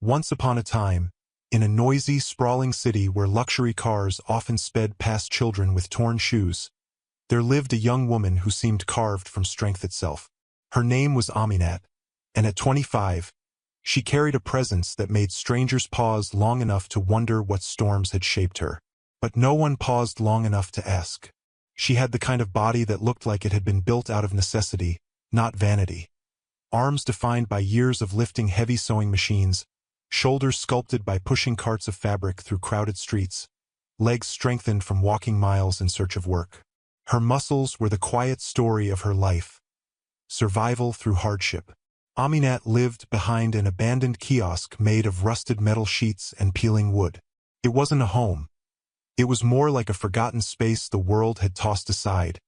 Once upon a time, in a noisy, sprawling city where luxury cars often sped past children with torn shoes, there lived a young woman who seemed carved from strength itself. Her name was Aminat, and at 25, she carried a presence that made strangers pause long enough to wonder what storms had shaped her. But no one paused long enough to ask. She had the kind of body that looked like it had been built out of necessity, not vanity. Arms defined by years of lifting heavy sewing machines, shoulders sculpted by pushing carts of fabric through crowded streets, legs strengthened from walking miles in search of work. Her muscles were the quiet story of her life, survival through hardship. Aminat lived behind an abandoned kiosk made of rusted metal sheets and peeling wood. It wasn't a home. It was more like a forgotten space the world had tossed aside,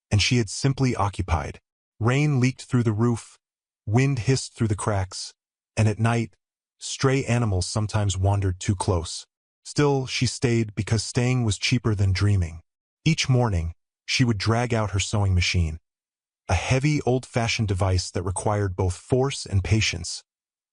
and she had simply occupied. Rain leaked through the roof, wind hissed through the cracks, and at night, stray animals sometimes wandered too close. Still, she stayed because staying was cheaper than dreaming. Each morning, she would drag out her sewing machine, a heavy, old-fashioned device that required both force and patience,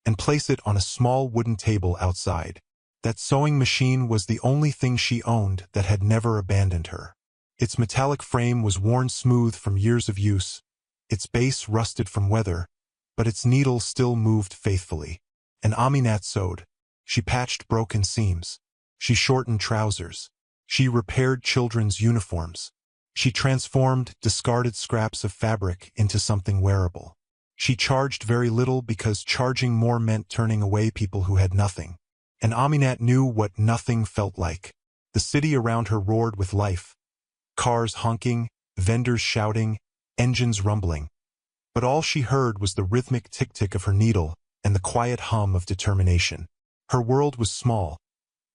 and place it on a small wooden table outside. That sewing machine was the only thing she owned that had never abandoned her. Its metallic frame was worn smooth from years of use, its base rusted from weather, but its needle still moved faithfully. And Aminat sewed. She patched broken seams. She shortened trousers. She repaired children's uniforms. She transformed discarded scraps of fabric into something wearable. She charged very little because charging more meant turning away people who had nothing. And Aminat knew what nothing felt like. The city around her roared with life. Cars honking, vendors shouting, engines rumbling. But all she heard was the rhythmic tick-tick of her needle and the quiet hum of determination. Her world was small,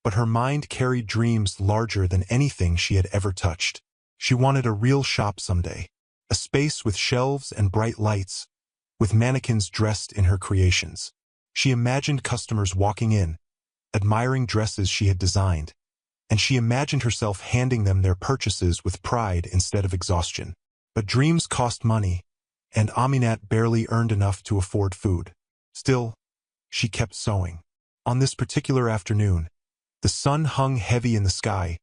but her mind carried dreams larger than anything she had ever touched. She wanted a real shop someday, a space with shelves and bright lights, with mannequins dressed in her creations. She imagined customers walking in, admiring dresses she had designed, and she imagined herself handing them their purchases with pride instead of exhaustion. But dreams cost money, and Aminat barely earned enough to afford food. Still, she kept sewing. On this particular afternoon, the sun hung heavy in the sky,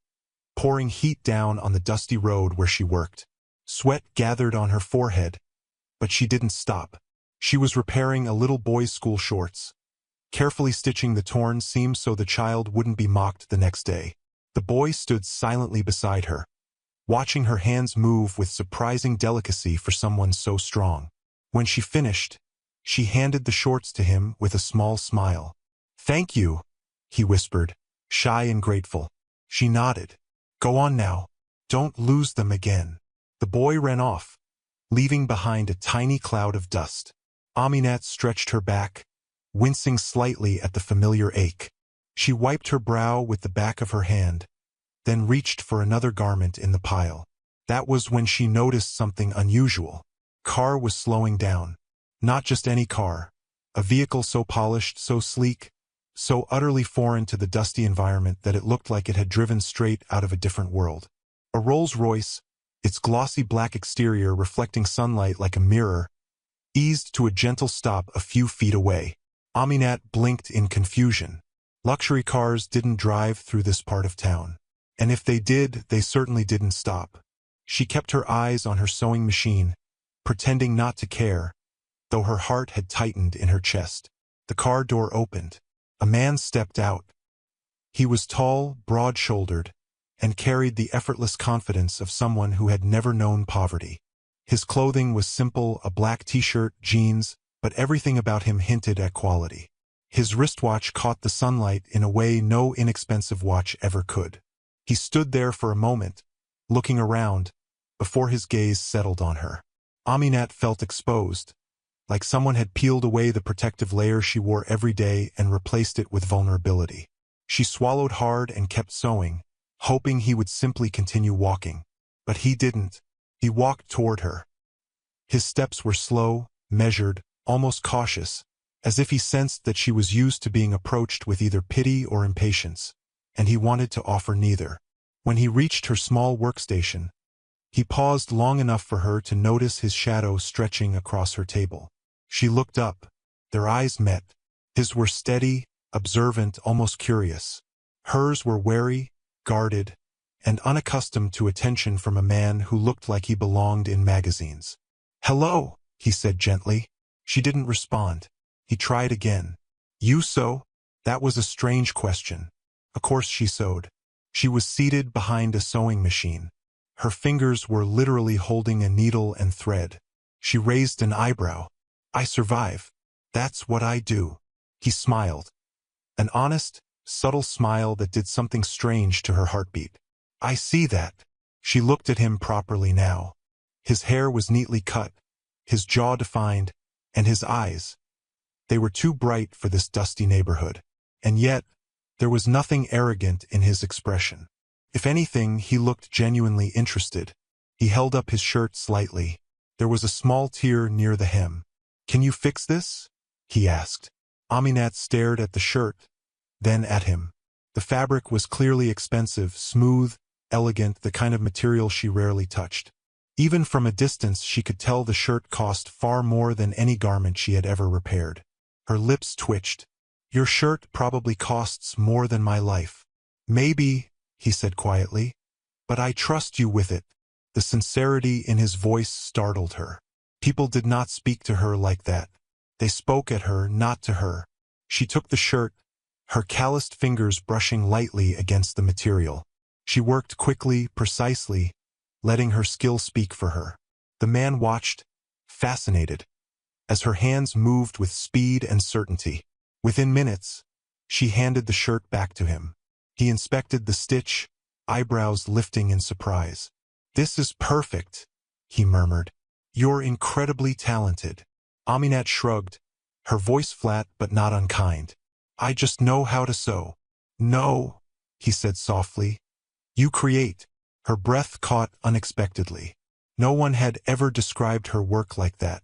pouring heat down on the dusty road where she worked. Sweat gathered on her forehead, but she didn't stop. She was repairing a little boy's school shorts, carefully stitching the torn seams so the child wouldn't be mocked the next day. The boy stood silently beside her, watching her hands move with surprising delicacy for someone so strong. When she finished, she handed the shorts to him with a small smile. "Thank you," he whispered, shy and grateful. She nodded. "Go on now. Don't lose them again." The boy ran off, leaving behind a tiny cloud of dust. Aminat stretched her back, wincing slightly at the familiar ache. She wiped her brow with the back of her hand, then reached for another garment in the pile. That was when she noticed something unusual. Car was slowing down. Not just any car. A vehicle so polished, so sleek, so utterly foreign to the dusty environment that it looked like it had driven straight out of a different world. A Rolls-Royce, its glossy black exterior reflecting sunlight like a mirror, eased to a gentle stop a few feet away. Aminat blinked in confusion. Luxury cars didn't drive through this part of town. And if they did, they certainly didn't stop. She kept her eyes on her sewing machine, pretending not to care, though her heart had tightened in her chest. The car door opened. A man stepped out. He was tall, broad-shouldered, and carried the effortless confidence of someone who had never known poverty. His clothing was simple, a black t-shirt, jeans, but everything about him hinted at quality. His wristwatch caught the sunlight in a way no inexpensive watch ever could. He stood there for a moment, looking around, before his gaze settled on her. Aminat felt exposed, like someone had peeled away the protective layer she wore every day and replaced it with vulnerability. She swallowed hard and kept sewing, hoping he would simply continue walking. But he didn't. He walked toward her. His steps were slow, measured, almost cautious, as if he sensed that she was used to being approached with either pity or impatience, and he wanted to offer neither. When he reached her small workstation, he paused long enough for her to notice his shadow stretching across her table. She looked up. Their eyes met. His were steady, observant, almost curious. Hers were wary, guarded, and unaccustomed to attention from a man who looked like he belonged in magazines. "Hello," he said gently. She didn't respond. He tried again. "You sew?" That was a strange question. Of course she sewed. She was seated behind a sewing machine. Her fingers were literally holding a needle and thread. She raised an eyebrow. "I survive. That's what I do." He smiled. An honest, subtle smile that did something strange to her heartbeat. "I see that." She looked at him properly now. His hair was neatly cut, his jaw defined, and his eyes. They were too bright for this dusty neighborhood. And yet, there was nothing arrogant in his expression. If anything, he looked genuinely interested. He held up his shirt slightly. There was a small tear near the hem. "Can you fix this?" he asked. Aminat stared at the shirt, then at him. The fabric was clearly expensive, smooth, elegant, the kind of material she rarely touched. Even from a distance she could tell the shirt cost far more than any garment she had ever repaired. Her lips twitched. "Your shirt probably costs more than my life." "Maybe," he said quietly, "but I trust you with it." The sincerity in his voice startled her. People did not speak to her like that. They spoke at her, not to her. She took the shirt, her calloused fingers brushing lightly against the material. She worked quickly, precisely, letting her skill speak for her. The man watched, fascinated, as her hands moved with speed and certainty. Within minutes, she handed the shirt back to him. He inspected the stitch, eyebrows lifting in surprise. "This is perfect," he murmured. "You're incredibly talented." Aminat shrugged, her voice flat but not unkind. "I just know how to sew." "No," he said softly. "You create." Her breath caught unexpectedly. No one had ever described her work like that.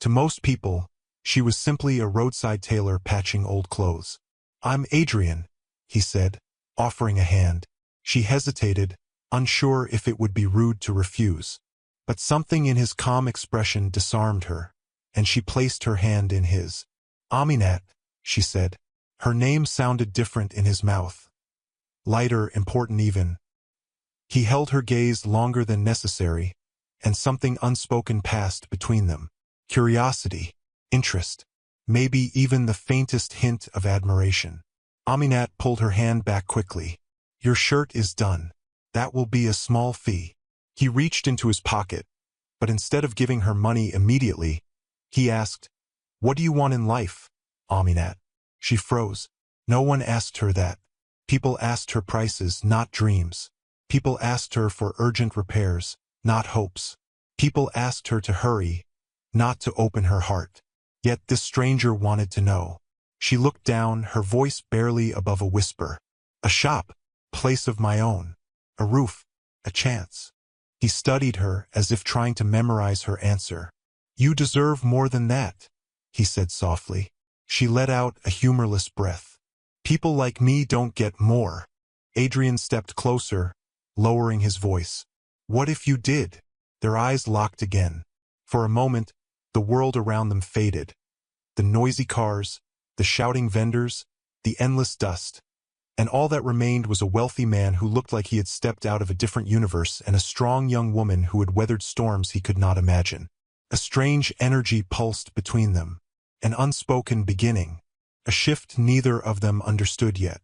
To most people, she was simply a roadside tailor patching old clothes. "I'm Adrian," he said, offering a hand. She hesitated, unsure if it would be rude to refuse. But something in his calm expression disarmed her, and she placed her hand in his. "Aminat," she said. Her name sounded different in his mouth. Lighter, important even. He held her gaze longer than necessary, and something unspoken passed between them. Curiosity, interest, maybe even the faintest hint of admiration. Aminat pulled her hand back quickly. "Your shirt is done. That will be a small fee." He reached into his pocket, but instead of giving her money immediately, he asked, "What do you want in life, Aminat?" She froze. No one asked her that. People asked her prices, not dreams. People asked her for urgent repairs, not hopes. People asked her to hurry, not to open her heart. Yet this stranger wanted to know. She looked down, her voice barely above a whisper. "A shop, place of my own. A roof, a chance." He studied her as if trying to memorize her answer. "You deserve more than that," he said softly. She let out a humorless breath. "People like me don't get more." Adrian stepped closer, lowering his voice. "What if you did?" Their eyes locked again. For a moment, the world around them faded. The noisy cars, the shouting vendors, the endless dust. And all that remained was a wealthy man who looked like he had stepped out of a different universe and a strong young woman who had weathered storms he could not imagine. A strange energy pulsed between them. An unspoken beginning. A shift neither of them understood yet.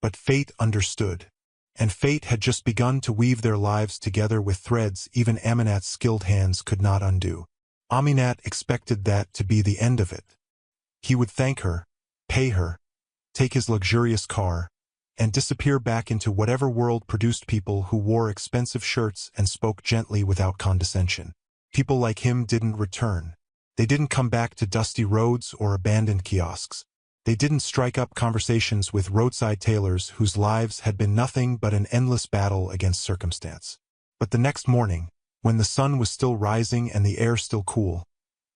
But fate understood. And fate had just begun to weave their lives together with threads even Aminat's skilled hands could not undo. Aminat expected that to be the end of it. He would thank her, pay her, take his luxurious car, and disappear back into whatever world produced people who wore expensive shirts and spoke gently without condescension. People like him didn't return. They didn't come back to dusty roads or abandoned kiosks. They didn't strike up conversations with roadside tailors whose lives had been nothing but an endless battle against circumstance. But the next morning, when the sun was still rising and the air still cool,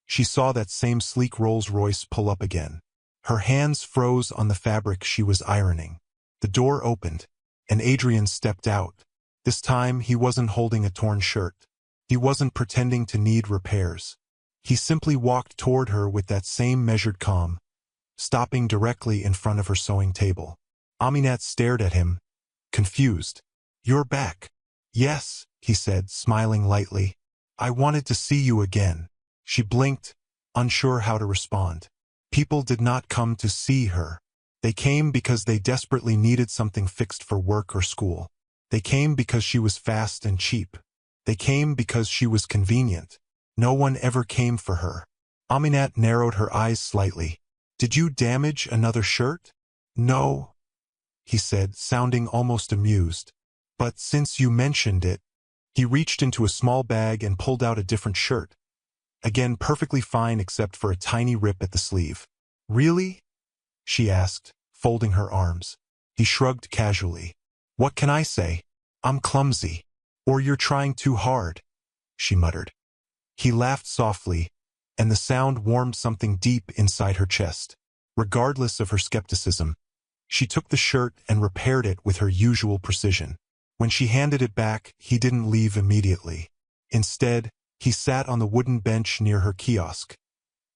she saw that same sleek Rolls-Royce pull up again. Her hands froze on the fabric she was ironing. The door opened, and Adrian stepped out. This time he wasn't holding a torn shirt. He wasn't pretending to need repairs. He simply walked toward her with that same measured calm, stopping directly in front of her sewing table. Aminat stared at him, confused. "You're back." "Yes," he said, smiling lightly. "I wanted to see you again." She blinked, unsure how to respond. People did not come to see her. They came because they desperately needed something fixed for work or school. They came because she was fast and cheap. They came because she was convenient. No one ever came for her. Aminat narrowed her eyes slightly. "Did you damage another shirt?" "No," he said, sounding almost amused. "But since you mentioned it..." He reached into a small bag and pulled out a different shirt. Again perfectly fine except for a tiny rip at the sleeve. "Really?" she asked, folding her arms. He shrugged casually. "What can I say? I'm clumsy." "Or you're trying too hard," she muttered. He laughed softly, and the sound warmed something deep inside her chest. Regardless of her skepticism, she took the shirt and repaired it with her usual precision. When she handed it back, he didn't leave immediately. Instead, he sat on the wooden bench near her kiosk,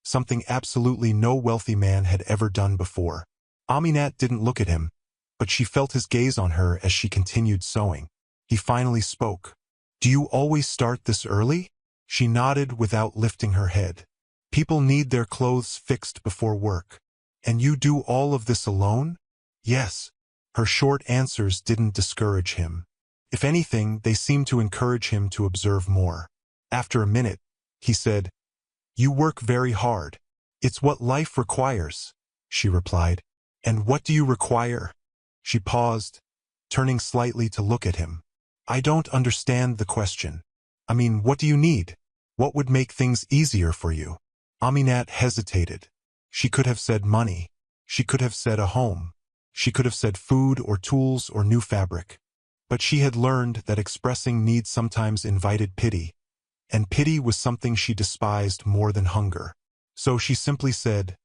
something absolutely no wealthy man had ever done before. Aminat didn't look at him, but she felt his gaze on her as she continued sewing. He finally spoke. "Do you always start this early?" She nodded without lifting her head. "People need their clothes fixed before work. And you do all of this alone?" "Yes." Her short answers didn't discourage him. If anything, they seemed to encourage him to observe more. After a minute, he said, "You work very hard." "It's what life requires," she replied. "And what do you require?" She paused, turning slightly to look at him. "I don't understand the question. I mean, what do you need? What would make things easier for you?" Aminat hesitated. She could have said money. She could have said a home. She could have said food or tools or new fabric. But she had learned that expressing needs sometimes invited pity, and pity was something she despised more than hunger. So she simply said,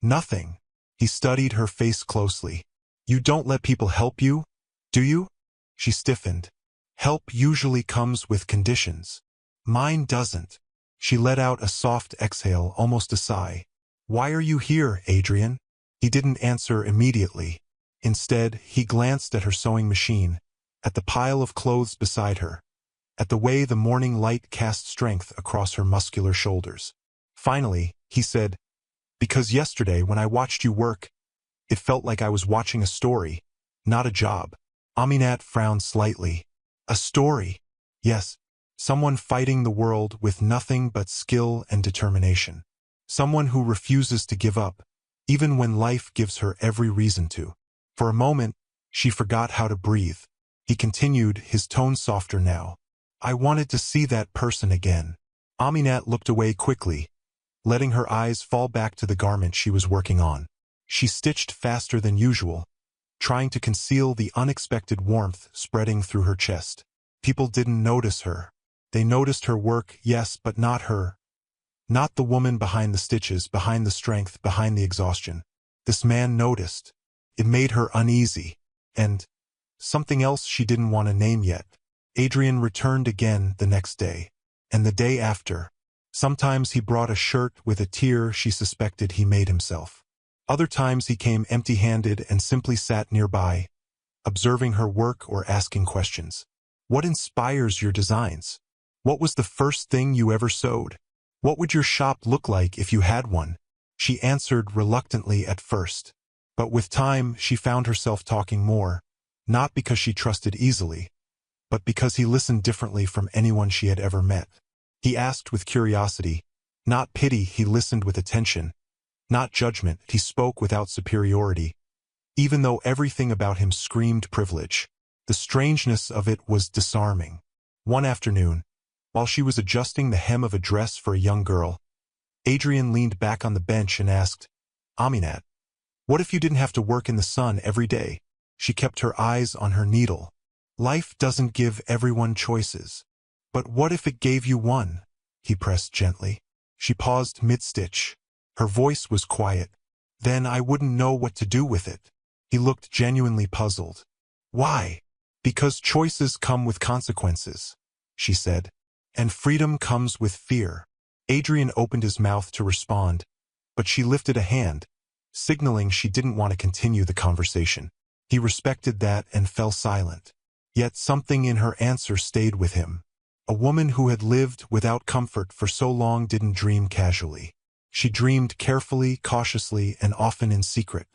"Nothing." He studied her face closely. "You don't let people help you, do you?" She stiffened. "Help usually comes with conditions. Mine doesn't." She let out a soft exhale, almost a sigh. "Why are you here, Adrian?" He didn't answer immediately. Instead, he glanced at her sewing machine, at the pile of clothes beside her, at the way the morning light cast strength across her muscular shoulders. Finally, he said, "Because yesterday, when I watched you work, it felt like I was watching a story, not a job." Aminat frowned slightly. "A story?" "Yes. Someone fighting the world with nothing but skill and determination. Someone who refuses to give up, even when life gives her every reason to." For a moment, she forgot how to breathe. He continued, his tone softer now. "I wanted to see that person again." Aminat looked away quickly, letting her eyes fall back to the garment she was working on. She stitched faster than usual, trying to conceal the unexpected warmth spreading through her chest. People didn't notice her. They noticed her work, yes, but not her. Not the woman behind the stitches, behind the strength, behind the exhaustion. This man noticed. It made her uneasy. And something else she didn't want to name yet. Adrian returned again the next day. And the day after. Sometimes he brought a shirt with a tear she suspected he made himself. Other times he came empty-handed and simply sat nearby, observing her work or asking questions. "What inspires your designs? What was the first thing you ever sewed? What would your shop look like if you had one?" She answered reluctantly at first. But with time, she found herself talking more, not because she trusted easily, but because he listened differently from anyone she had ever met. He asked with curiosity, not pity. He listened with attention, not judgment. He spoke without superiority, even though everything about him screamed privilege. The strangeness of it was disarming. One afternoon, while she was adjusting the hem of a dress for a young girl, Adrian leaned back on the bench and asked, "Aminat, what if you didn't have to work in the sun every day?" She kept her eyes on her needle. "Life doesn't give everyone choices. But what if it gave you one?" He pressed gently. She paused mid-stitch. Her voice was quiet. "Then I wouldn't know what to do with it." He looked genuinely puzzled. "Why?" "Because choices come with consequences," she said. "And freedom comes with fear." Adrian opened his mouth to respond, but she lifted a hand, signaling she didn't want to continue the conversation. He respected that and fell silent. Yet something in her answer stayed with him. A woman who had lived without comfort for so long didn't dream casually. She dreamed carefully, cautiously, and often in secret.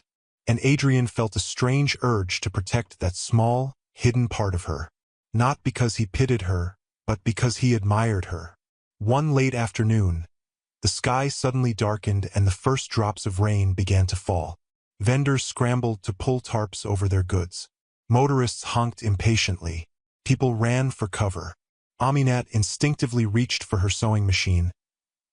And Adrian felt a strange urge to protect that small, hidden part of her. Not because he pitied her, but because he admired her. One late afternoon, the sky suddenly darkened and the first drops of rain began to fall. Vendors scrambled to pull tarps over their goods. Motorists honked impatiently. People ran for cover. Aminat instinctively reached for her sewing machine,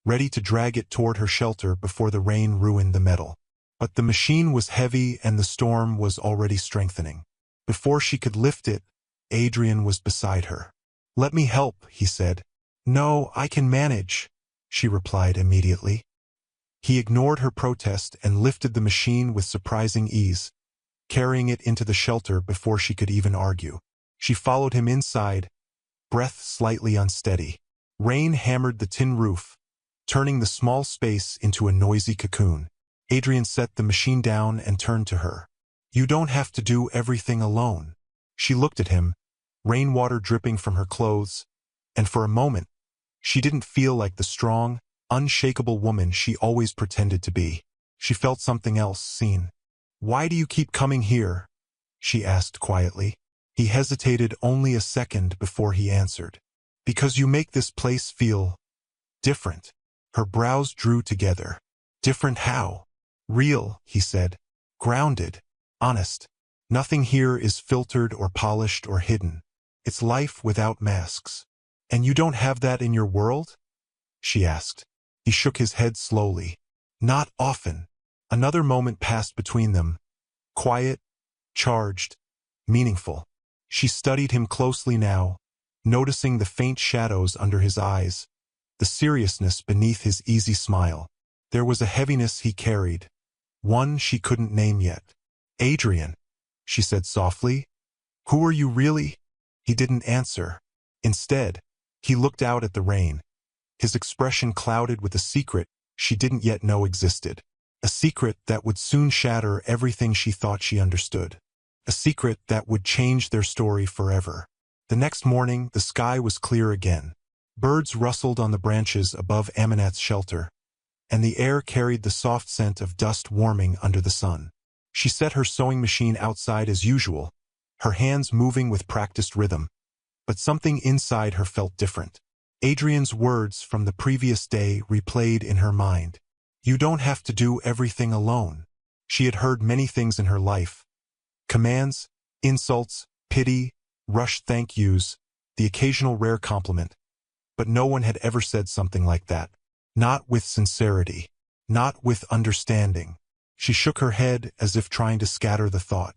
ready to drag it toward her shelter before the rain ruined the metal. But the machine was heavy and the storm was already strengthening. Before she could lift it, Adrian was beside her. "Let me help," he said. "No, I can manage," she replied immediately. He ignored her protest and lifted the machine with surprising ease, carrying it into the shelter before she could even argue. She followed him inside, breath slightly unsteady. Rain hammered the tin roof, turning the small space into a noisy cocoon. Adrian set the machine down and turned to her. "You don't have to do everything alone." She looked at him, rainwater dripping from her clothes, and for a moment, she didn't feel like the strong, unshakable woman she always pretended to be. She felt something else, seen. "Why do you keep coming here?" she asked quietly. He hesitated only a second before he answered. "Because you make this place feel different." Her brows drew together. "Different how?" "Real," he said. "Grounded. Honest. Nothing here is filtered or polished or hidden. It's life without masks." "And you don't have that in your world?" she asked. He shook his head slowly. "Not often." Another moment passed between them. Quiet, charged, meaningful. She studied him closely now, noticing the faint shadows under his eyes, the seriousness beneath his easy smile. There was a heaviness he carried, one she couldn't name yet. "Adrian," she said softly, "who are you really?" He didn't answer. Instead, he looked out at the rain, his expression clouded with a secret she didn't yet know existed. A secret that would soon shatter everything she thought she understood. A secret that would change their story forever. The next morning, the sky was clear again. Birds rustled on the branches above Aminat's shelter, and the air carried the soft scent of dust warming under the sun. She set her sewing machine outside as usual, her hands moving with practiced rhythm. But something inside her felt different. Adrian's words from the previous day replayed in her mind. "You don't have to do everything alone." She had heard many things in her life. Commands, insults, pity, rushed thank yous, the occasional rare compliment. But no one had ever said something like that. Not with sincerity. Not with understanding. She shook her head as if trying to scatter the thought.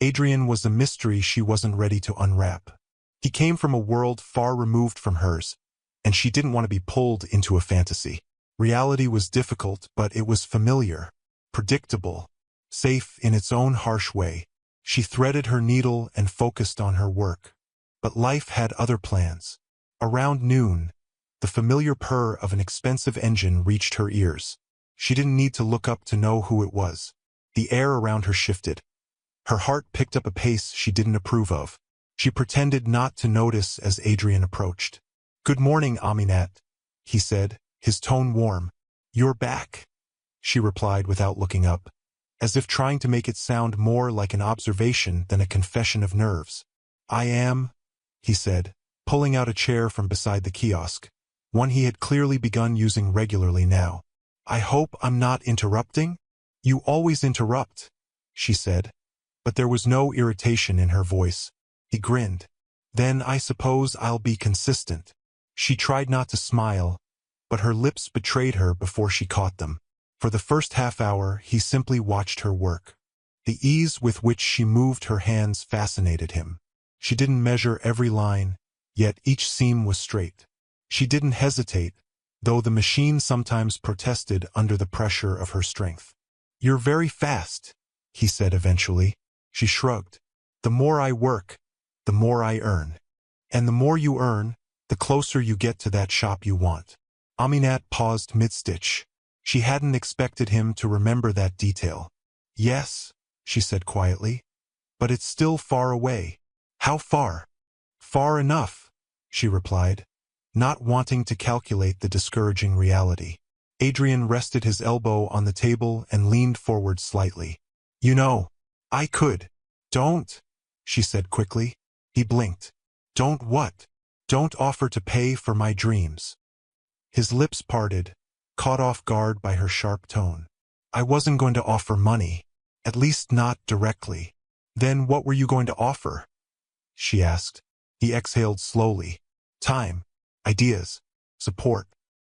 Adrian was a mystery she wasn't ready to unwrap. He came from a world far removed from hers, and she didn't want to be pulled into a fantasy. Reality was difficult, but it was familiar, predictable, safe in its own harsh way. She threaded her needle and focused on her work. But life had other plans. Around noon, the familiar purr of an expensive engine reached her ears. She didn't need to look up to know who it was. The air around her shifted. Her heart picked up a pace she didn't approve of. She pretended not to notice as Adrian approached. "Good morning, Aminat," he said, his tone warm. "You're back," she replied without looking up, as if trying to make it sound more like an observation than a confession of nerves. "I am," he said, pulling out a chair from beside the kiosk, one he had clearly begun using regularly now. "I hope I'm not interrupting?" "You always interrupt," she said, but there was no irritation in her voice. He grinned. "Then I suppose I'll be consistent." She tried not to smile, but her lips betrayed her before she caught them. For the first half hour, he simply watched her work. The ease with which she moved her hands fascinated him. She didn't measure every line, yet each seam was straight. She didn't hesitate, though the machine sometimes protested under the pressure of her strength. "You're very fast," he said eventually. She shrugged. "The more I work, the more I earn. And the more you earn, the closer you get to that shop you want." Aminat paused mid-stitch. She hadn't expected him to remember that detail. Yes, she said quietly. But it's still far away. How far? Far enough, she replied, not wanting to calculate the discouraging reality. Adrian rested his elbow on the table and leaned forward slightly. You know, I could. Don't, she said quickly. He blinked. Don't what? Don't offer to pay for my dreams. His lips parted, caught off guard by her sharp tone. I wasn't going to offer money, at least not directly. Then what were you going to offer? She asked. He exhaled slowly. Time, ideas, support,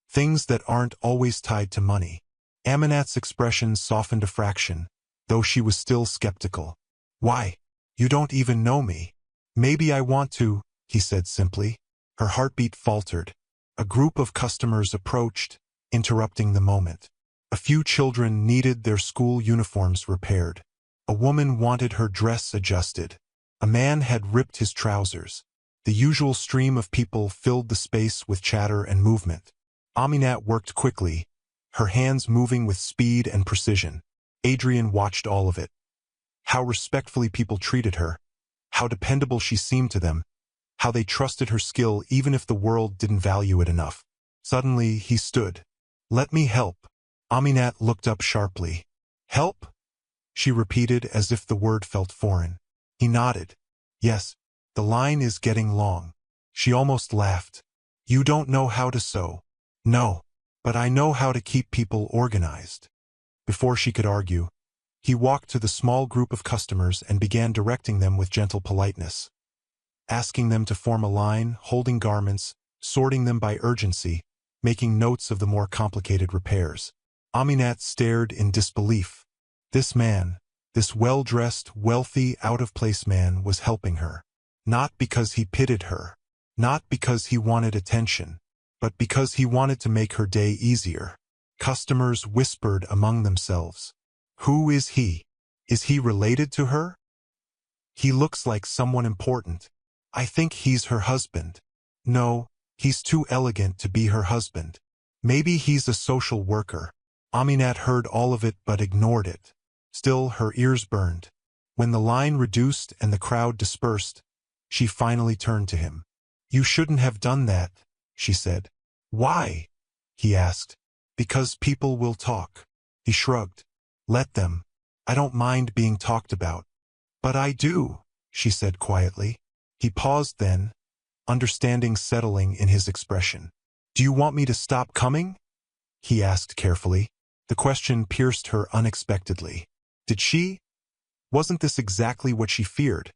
things that aren't always tied to money. Aminat's expression softened a fraction, though she was still skeptical. Why? You don't even know me. Maybe I want to, he said simply. Her heartbeat faltered. A group of customers approached, interrupting the moment. A few children needed their school uniforms repaired. A woman wanted her dress adjusted. A man had ripped his trousers. The usual stream of people filled the space with chatter and movement. Aminat worked quickly, her hands moving with speed and precision. Adrian watched all of it. How respectfully people treated her. How dependable she seemed to them. How they trusted her skill even if the world didn't value it enough. Suddenly, he stood. Let me help. Aminat looked up sharply. Help? She repeated as if the word felt foreign. He nodded. Yes, the line is getting long. She almost laughed. You don't know how to sew. No, but I know how to keep people organized. Before she could argue, he walked to the small group of customers and began directing them with gentle politeness. Asking them to form a line, holding garments, sorting them by urgency, making notes of the more complicated repairs. Aminat stared in disbelief. This man, this well-dressed, wealthy, out-of-place man was helping her. Not because he pitied her. Not because he wanted attention. But because he wanted to make her day easier. Customers whispered among themselves. Who is he? Is he related to her? He looks like someone important. I think he's her husband. No, he's too elegant to be her husband. Maybe he's a social worker. Aminat heard all of it but ignored it. Still, her ears burned. When the line reduced and the crowd dispersed, she finally turned to him. You shouldn't have done that, she said. Why? He asked. Because people will talk. He shrugged. Let them. I don't mind being talked about. But I do, she said quietly. He paused then, understanding settling in his expression. Do you want me to stop coming? He asked carefully. The question pierced her unexpectedly. Did she? Wasn't this exactly what she feared?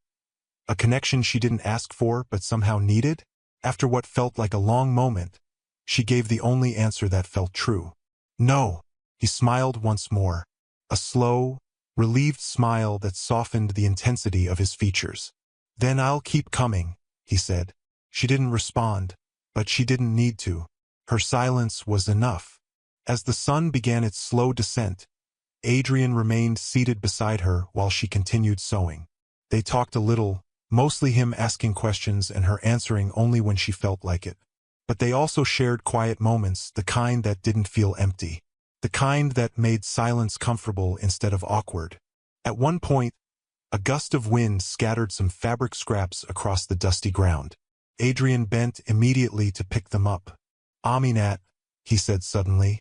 A connection she didn't ask for but somehow needed? After what felt like a long moment, she gave the only answer that felt true. No. He smiled once more. A slow, relieved smile that softened the intensity of his features. Then I'll keep coming, he said. She didn't respond, but she didn't need to. Her silence was enough. As the sun began its slow descent, Adrian remained seated beside her while she continued sewing. They talked a little, mostly him asking questions and her answering only when she felt like it. But they also shared quiet moments, the kind that didn't feel empty. The kind that made silence comfortable instead of awkward. At one point, a gust of wind scattered some fabric scraps across the dusty ground. Adrian bent immediately to pick them up. Aminat, he said suddenly.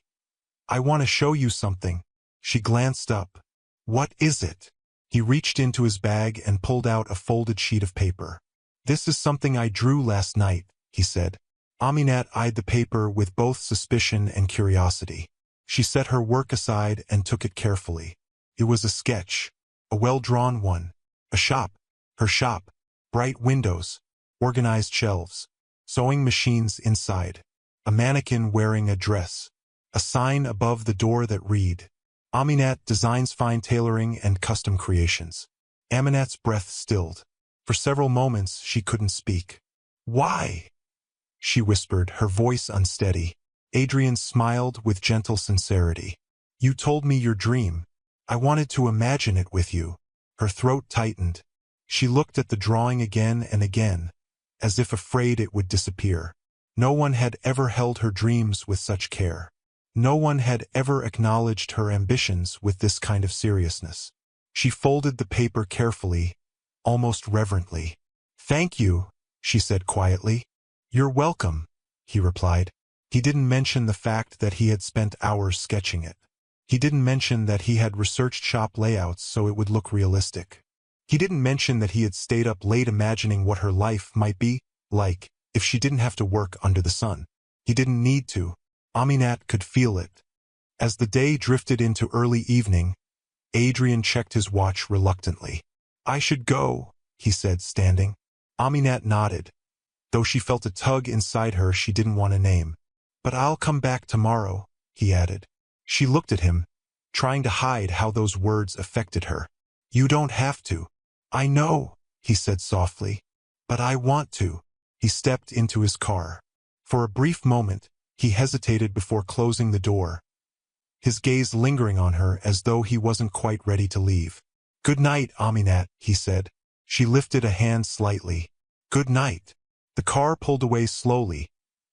I want to show you something. She glanced up. What is it? He reached into his bag and pulled out a folded sheet of paper. This is something I drew last night, he said. Aminat eyed the paper with both suspicion and curiosity. She set her work aside and took it carefully. It was a sketch, a well-drawn one. A shop, her shop, bright windows, organized shelves, sewing machines inside, a mannequin wearing a dress, a sign above the door that read, Aminat designs fine tailoring and custom creations. Aminat's breath stilled. For several moments she couldn't speak. Why? She whispered, her voice unsteady. Adrian smiled with gentle sincerity. You told me your dream. I wanted to imagine it with you. Her throat tightened. She looked at the drawing again and again, as if afraid it would disappear. No one had ever held her dreams with such care. No one had ever acknowledged her ambitions with this kind of seriousness. She folded the paper carefully, almost reverently. "Thank you," she said quietly. "You're welcome," he replied. He didn't mention the fact that he had spent hours sketching it. He didn't mention that he had researched shop layouts so it would look realistic. He didn't mention that he had stayed up late imagining what her life might be like if she didn't have to work under the sun. He didn't need to. Aminat could feel it. As the day drifted into early evening, Adrian checked his watch reluctantly. "I should go," he said, standing. Aminat nodded, though she felt a tug inside her she didn't want to name. "But I'll come back tomorrow," he added. She looked at him, trying to hide how those words affected her. "You don't have to." "I know," he said softly. "But I want to." He stepped into his car. For a brief moment, he hesitated before closing the door, his gaze lingering on her as though he wasn't quite ready to leave. "Good night, Aminat," he said. She lifted a hand slightly. "Good night." The car pulled away slowly,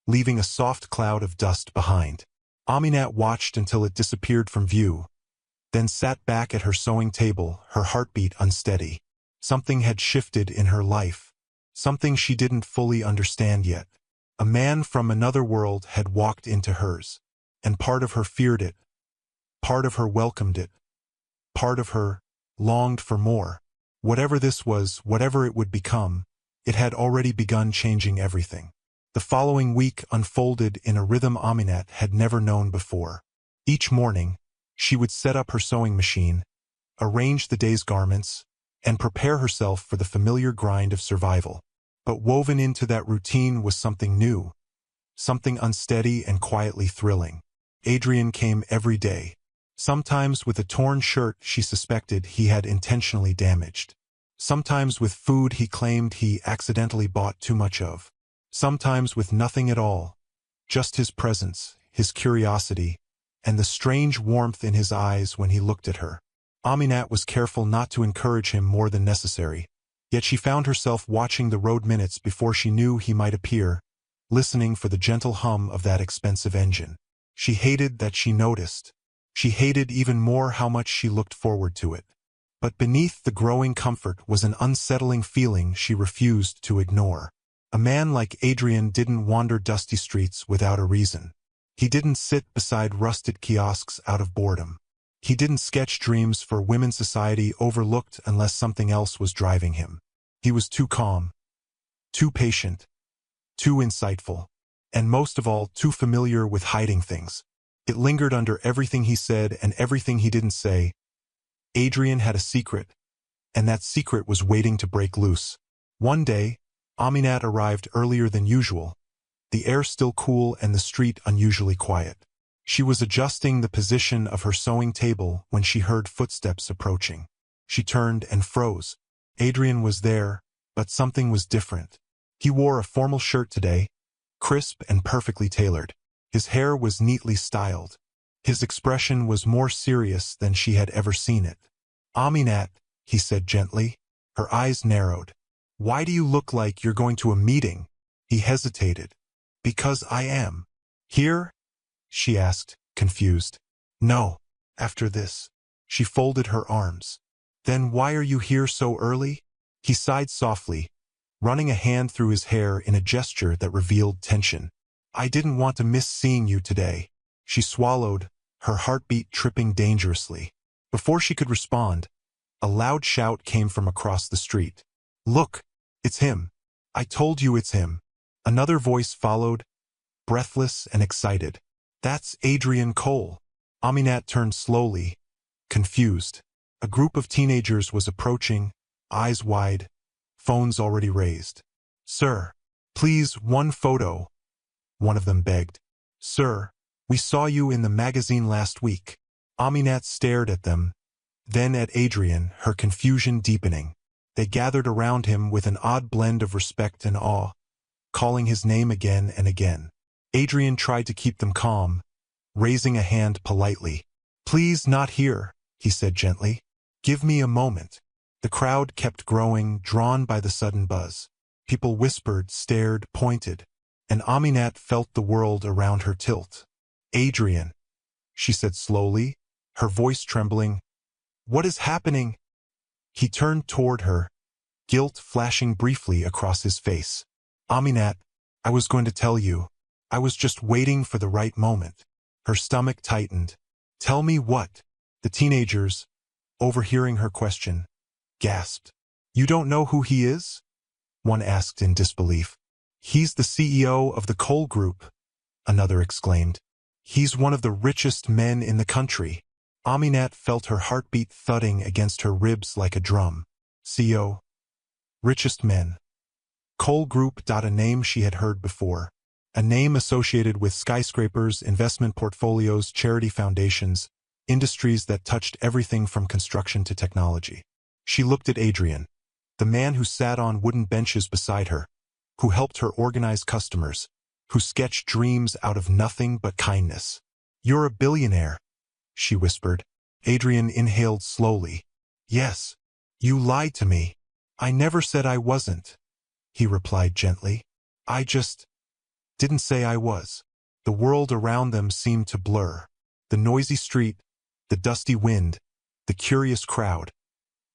leaving a soft cloud of dust behind. Aminat watched until it disappeared from view, then sat back at her sewing table, her heartbeat unsteady. Something had shifted in her life, something she didn't fully understand yet. A man from another world had walked into hers, and part of her feared it, part of her welcomed it, part of her longed for more. Whatever this was, whatever it would become, it had already begun changing everything. The following week unfolded in a rhythm Aminat had never known before. Each morning, she would set up her sewing machine, arrange the day's garments, and prepare herself for the familiar grind of survival. But woven into that routine was something new, something unsteady and quietly thrilling. Adrian came every day, sometimes with a torn shirt she suspected he had intentionally damaged, sometimes with food he claimed he accidentally bought too much of, sometimes with nothing at all, just his presence, his curiosity, and the strange warmth in his eyes when he looked at her. Aminat was careful not to encourage him more than necessary, yet she found herself watching the road minutes before she knew he might appear, listening for the gentle hum of that expensive engine. She hated that she noticed. She hated even more how much she looked forward to it. But beneath the growing comfort was an unsettling feeling she refused to ignore. A man like Adrian didn't wander dusty streets without a reason. He didn't sit beside rusted kiosks out of boredom. He didn't sketch dreams for women's society overlooked unless something else was driving him. He was too calm, too patient, too insightful, and most of all, too familiar with hiding things. It lingered under everything he said and everything he didn't say. Adrian had a secret, and that secret was waiting to break loose. One day, Aminat arrived earlier than usual, the air still cool and the street unusually quiet. She was adjusting the position of her sewing table when she heard footsteps approaching. She turned and froze. Adrian was there, but something was different. He wore a formal shirt today, crisp and perfectly tailored. His hair was neatly styled. His expression was more serious than she had ever seen it. "Aminat," he said gently. Her eyes narrowed. "Why do you look like you're going to a meeting?" He hesitated. "Because I am." "Here?" she asked, confused. "No. After this." She folded her arms. "Then why are you here so early?" He sighed softly, running a hand through his hair in a gesture that revealed tension. "I didn't want to miss seeing you today." She swallowed, her heartbeat tripping dangerously. Before she could respond, a loud shout came from across the street. "Look, it's him. I told you it's him." Another voice followed, breathless and excited. "That's Adrian Cole." Aminat turned slowly, confused. A group of teenagers was approaching, eyes wide, phones already raised. "Sir, please, one photo," one of them begged. "Sir, we saw you in the magazine last week." Aminat stared at them, then at Adrian, her confusion deepening. They gathered around him with an odd blend of respect and awe, calling his name again and again. Adrian tried to keep them calm, raising a hand politely. "Please, not here," he said gently. "Give me a moment." The crowd kept growing, drawn by the sudden buzz. People whispered, stared, pointed, and Aminat felt the world around her tilt. "Adrian," she said slowly, her voice trembling. What is happening? He turned toward her, guilt flashing briefly across his face. Aminat, I was going to tell you. I was just waiting for the right moment. Her stomach tightened. Tell me what? The teenagers, overhearing her question, gasped. You don't know who he is? One asked in disbelief. He's the CEO of the coal group, another exclaimed. He's one of the richest men in the country. Aminat felt her heartbeat thudding against her ribs like a drum. CEO. Richest men. Coal group. A name she had heard before. A name associated with skyscrapers, investment portfolios, charity foundations, industries that touched everything from construction to technology. She looked at Adrian, the man who sat on wooden benches beside her, who helped her organize customers, who sketched dreams out of nothing but kindness. You're a billionaire, she whispered. Adrian inhaled slowly. Yes. You lied to me. I never said I wasn't, he replied gently. I just didn't say I was. The world around them seemed to blur. The noisy street, the dusty wind, the curious crowd.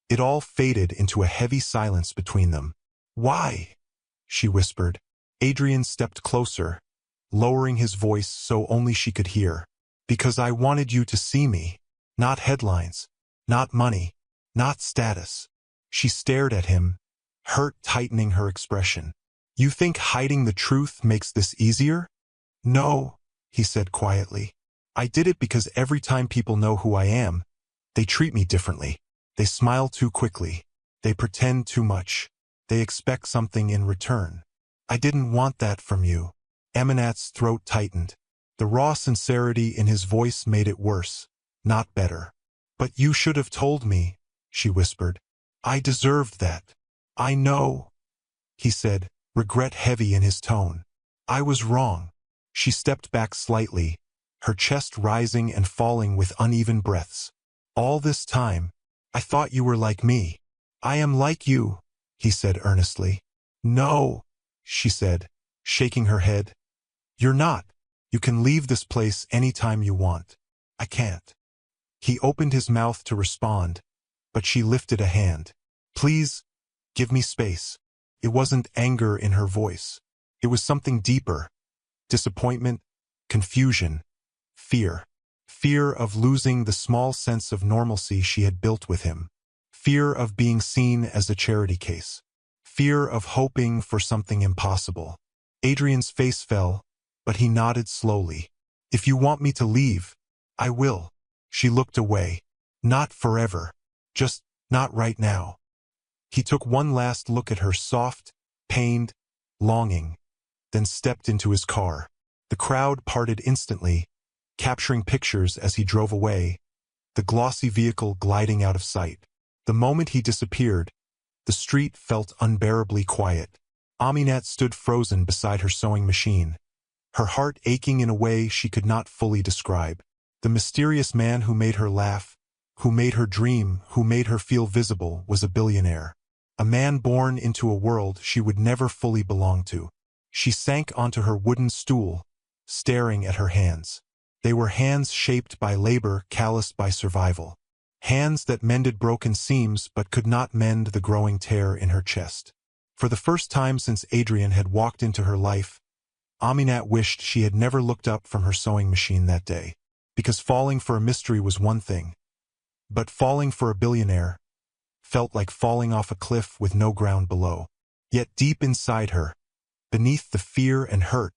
It all faded into a heavy silence between them. Why? She whispered. Adrian stepped closer, lowering his voice so only she could hear. Because I wanted you to see me. Not headlines. Not money. Not status. She stared at him, hurt tightening her expression. You think hiding the truth makes this easier? No, he said quietly. I did it because every time people know who I am, they treat me differently. They smile too quickly. They pretend too much. They expect something in return. I didn't want that from you. Aminat's throat tightened. The raw sincerity in his voice made it worse, not better. But you should have told me, she whispered. I deserved that. I know, he said, regret heavy in his tone. I was wrong. She stepped back slightly, her chest rising and falling with uneven breaths. All this time, I thought you were like me. I am like you, he said earnestly. No, she said, shaking her head. You're not. You can leave this place anytime you want. I can't. He opened his mouth to respond, but she lifted a hand. Please, give me space. It wasn't anger in her voice. It was something deeper. Disappointment, confusion, fear. Fear of losing the small sense of normalcy she had built with him. Fear of being seen as a charity case. Fear of hoping for something impossible. Adrian's face fell, but he nodded slowly. If you want me to leave, I will. She looked away. Not forever. Just not right now. He took one last look at her, soft, pained, longing, then stepped into his car. The crowd parted instantly, capturing pictures as he drove away, the glossy vehicle gliding out of sight. The moment he disappeared, the street felt unbearably quiet. Aminat stood frozen beside her sewing machine, her heart aching in a way she could not fully describe. The mysterious man who made her laugh, who made her dream, who made her feel visible, was a billionaire. A man born into a world she would never fully belong to. She sank onto her wooden stool, staring at her hands. They were hands shaped by labor, calloused by survival. Hands that mended broken seams but could not mend the growing tear in her chest. For the first time since Adrian had walked into her life, Aminat wished she had never looked up from her sewing machine that day. Because falling for a mystery was one thing, but falling for a billionaire felt like falling off a cliff with no ground below. Yet deep inside her, beneath the fear and hurt,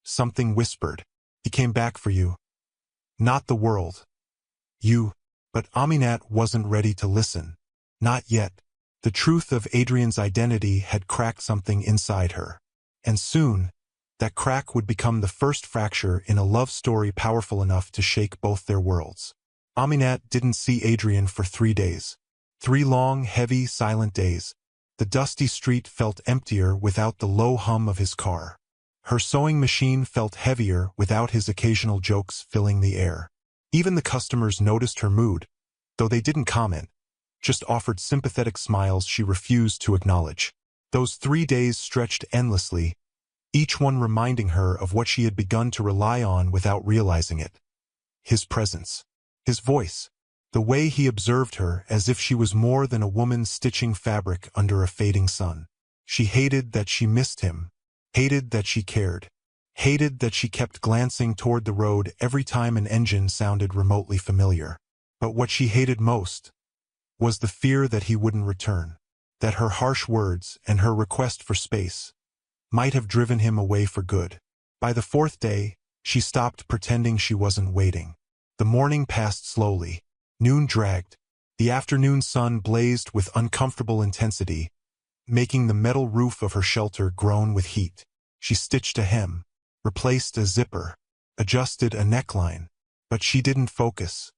something whispered, he came back for you. Not the world. You. But Aminat wasn't ready to listen. Not yet. The truth of Adrian's identity had cracked something inside her. And soon, that crack would become the first fracture in a love story powerful enough to shake both their worlds. Aminat didn't see Adrian for 3 days. 3 long, heavy, silent days. The dusty street felt emptier without the low hum of his car. Her sewing machine felt heavier without his occasional jokes filling the air. Even the customers noticed her mood, though they didn't comment, just offered sympathetic smiles she refused to acknowledge. Those 3 days stretched endlessly, each one reminding her of what she had begun to rely on without realizing it. his presence, his voice, the way he observed her as if she was more than a woman stitching fabric under a fading sun. She hated that she missed him, hated that she cared, hated that she kept glancing toward the road every time an engine sounded remotely familiar. But what she hated most was the fear that he wouldn't return, that her harsh words and her request for space might have driven him away for good. By the fourth day, she stopped pretending she wasn't waiting. The morning passed slowly. Noon dragged. The afternoon sun blazed with uncomfortable intensity, making the metal roof of her shelter groan with heat. She stitched a hem, replaced a zipper, adjusted a neckline, but she didn't focus.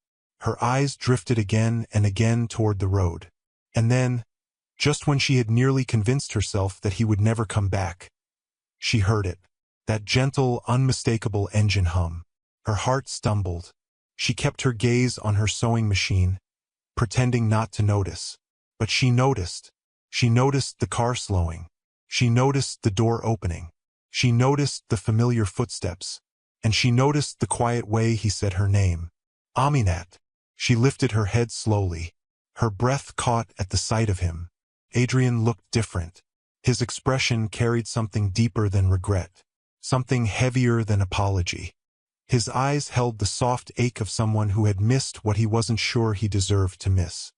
Her eyes drifted again and again toward the road. And then, just when she had nearly convinced herself that he would never come back, she heard it. That gentle, unmistakable engine hum. Her heart stumbled. She kept her gaze on her sewing machine, pretending not to notice. But she noticed. She noticed the car slowing. She noticed the door opening. She noticed the familiar footsteps. And she noticed the quiet way he said her name. Aminat. She lifted her head slowly. Her breath caught at the sight of him. Adrian looked different. His expression carried something deeper than regret, something heavier than apology. His eyes held the soft ache of someone who had missed what he wasn't sure he deserved to miss.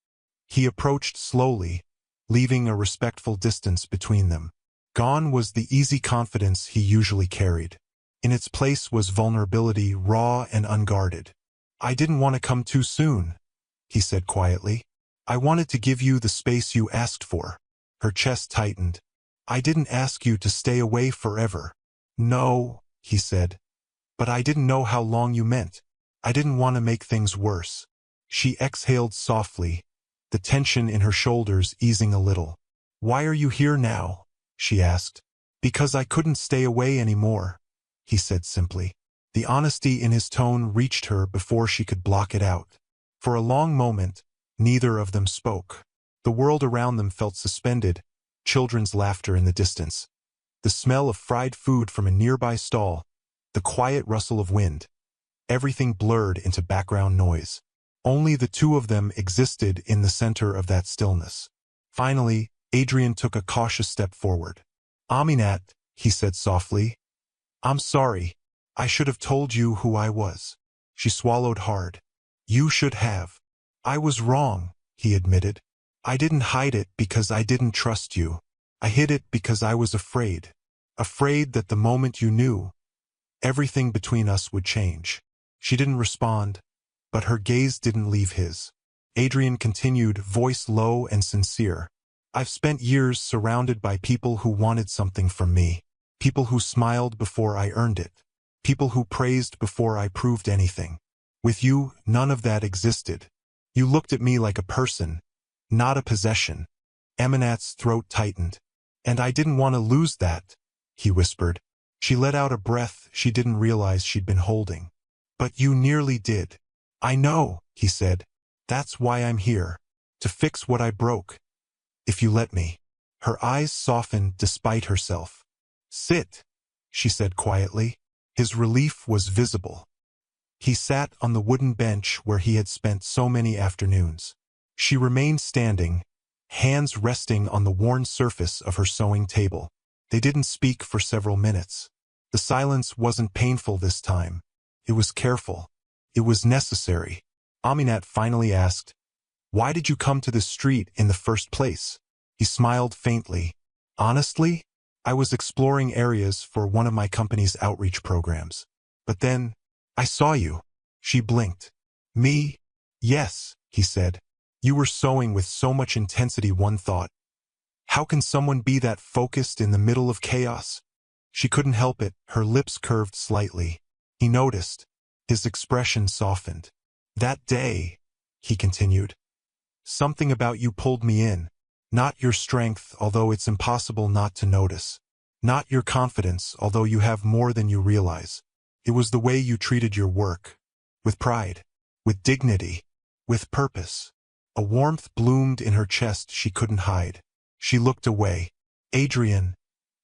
He approached slowly, leaving a respectful distance between them. Gone was the easy confidence he usually carried. In its place was vulnerability, raw and unguarded. "I didn't want to come too soon," he said quietly. "I wanted to give you the space you asked for." Her chest tightened. "I didn't ask you to stay away forever." "No," he said. "But I didn't know how long you meant. I didn't want to make things worse." She exhaled softly, the tension in her shoulders easing a little. "Why are you here now?" she asked. "Because I couldn't stay away anymore," he said simply. The honesty in his tone reached her before she could block it out. For a long moment, neither of them spoke. The world around them felt suspended, children's laughter in the distance, the smell of fried food from a nearby stall, the quiet rustle of wind. Everything blurred into background noise. Only the two of them existed in the center of that stillness. Finally, Adrian took a cautious step forward. "Aminat," he said softly, "I'm sorry. I should have told you who I was." She swallowed hard. "You should have." "I was wrong," he admitted. "I didn't hide it because I didn't trust you. I hid it because I was afraid. Afraid that the moment you knew, everything between us would change." She didn't respond, but her gaze didn't leave his. Adrian continued, voice low and sincere. "I've spent years surrounded by people who wanted something from me. People who smiled before I earned it. People who praised before I proved anything. With you, none of that existed. You looked at me like a person, not a possession." Aminat's throat tightened. "And I didn't want to lose that," he whispered. She let out a breath she didn't realize she'd been holding. "But you nearly did." "I know," he said. "That's why I'm here. To fix what I broke. If you let me." Her eyes softened despite herself. "Sit," she said quietly. His relief was visible. He sat on the wooden bench where he had spent so many afternoons. She remained standing, hands resting on the worn surface of her sewing table. They didn't speak for several minutes. The silence wasn't painful this time. It was careful. It was necessary. Aminat finally asked, "Why did you come to this street in the first place?" He smiled faintly. "Honestly, I was exploring areas for one of my company's outreach programs. But then, I saw you." She blinked. "Me?" "Yes," he said. "You were sewing with so much intensity." One thought, how can someone be that focused in the middle of chaos? She couldn't help it, her lips curved slightly. He noticed. His expression softened. "That day," he continued, "something about you pulled me in. Not your strength, although it's impossible not to notice. Not your confidence, although you have more than you realize. It was the way you treated your work. With pride. With dignity. With purpose." A warmth bloomed in her chest she couldn't hide. She looked away. "Adrian,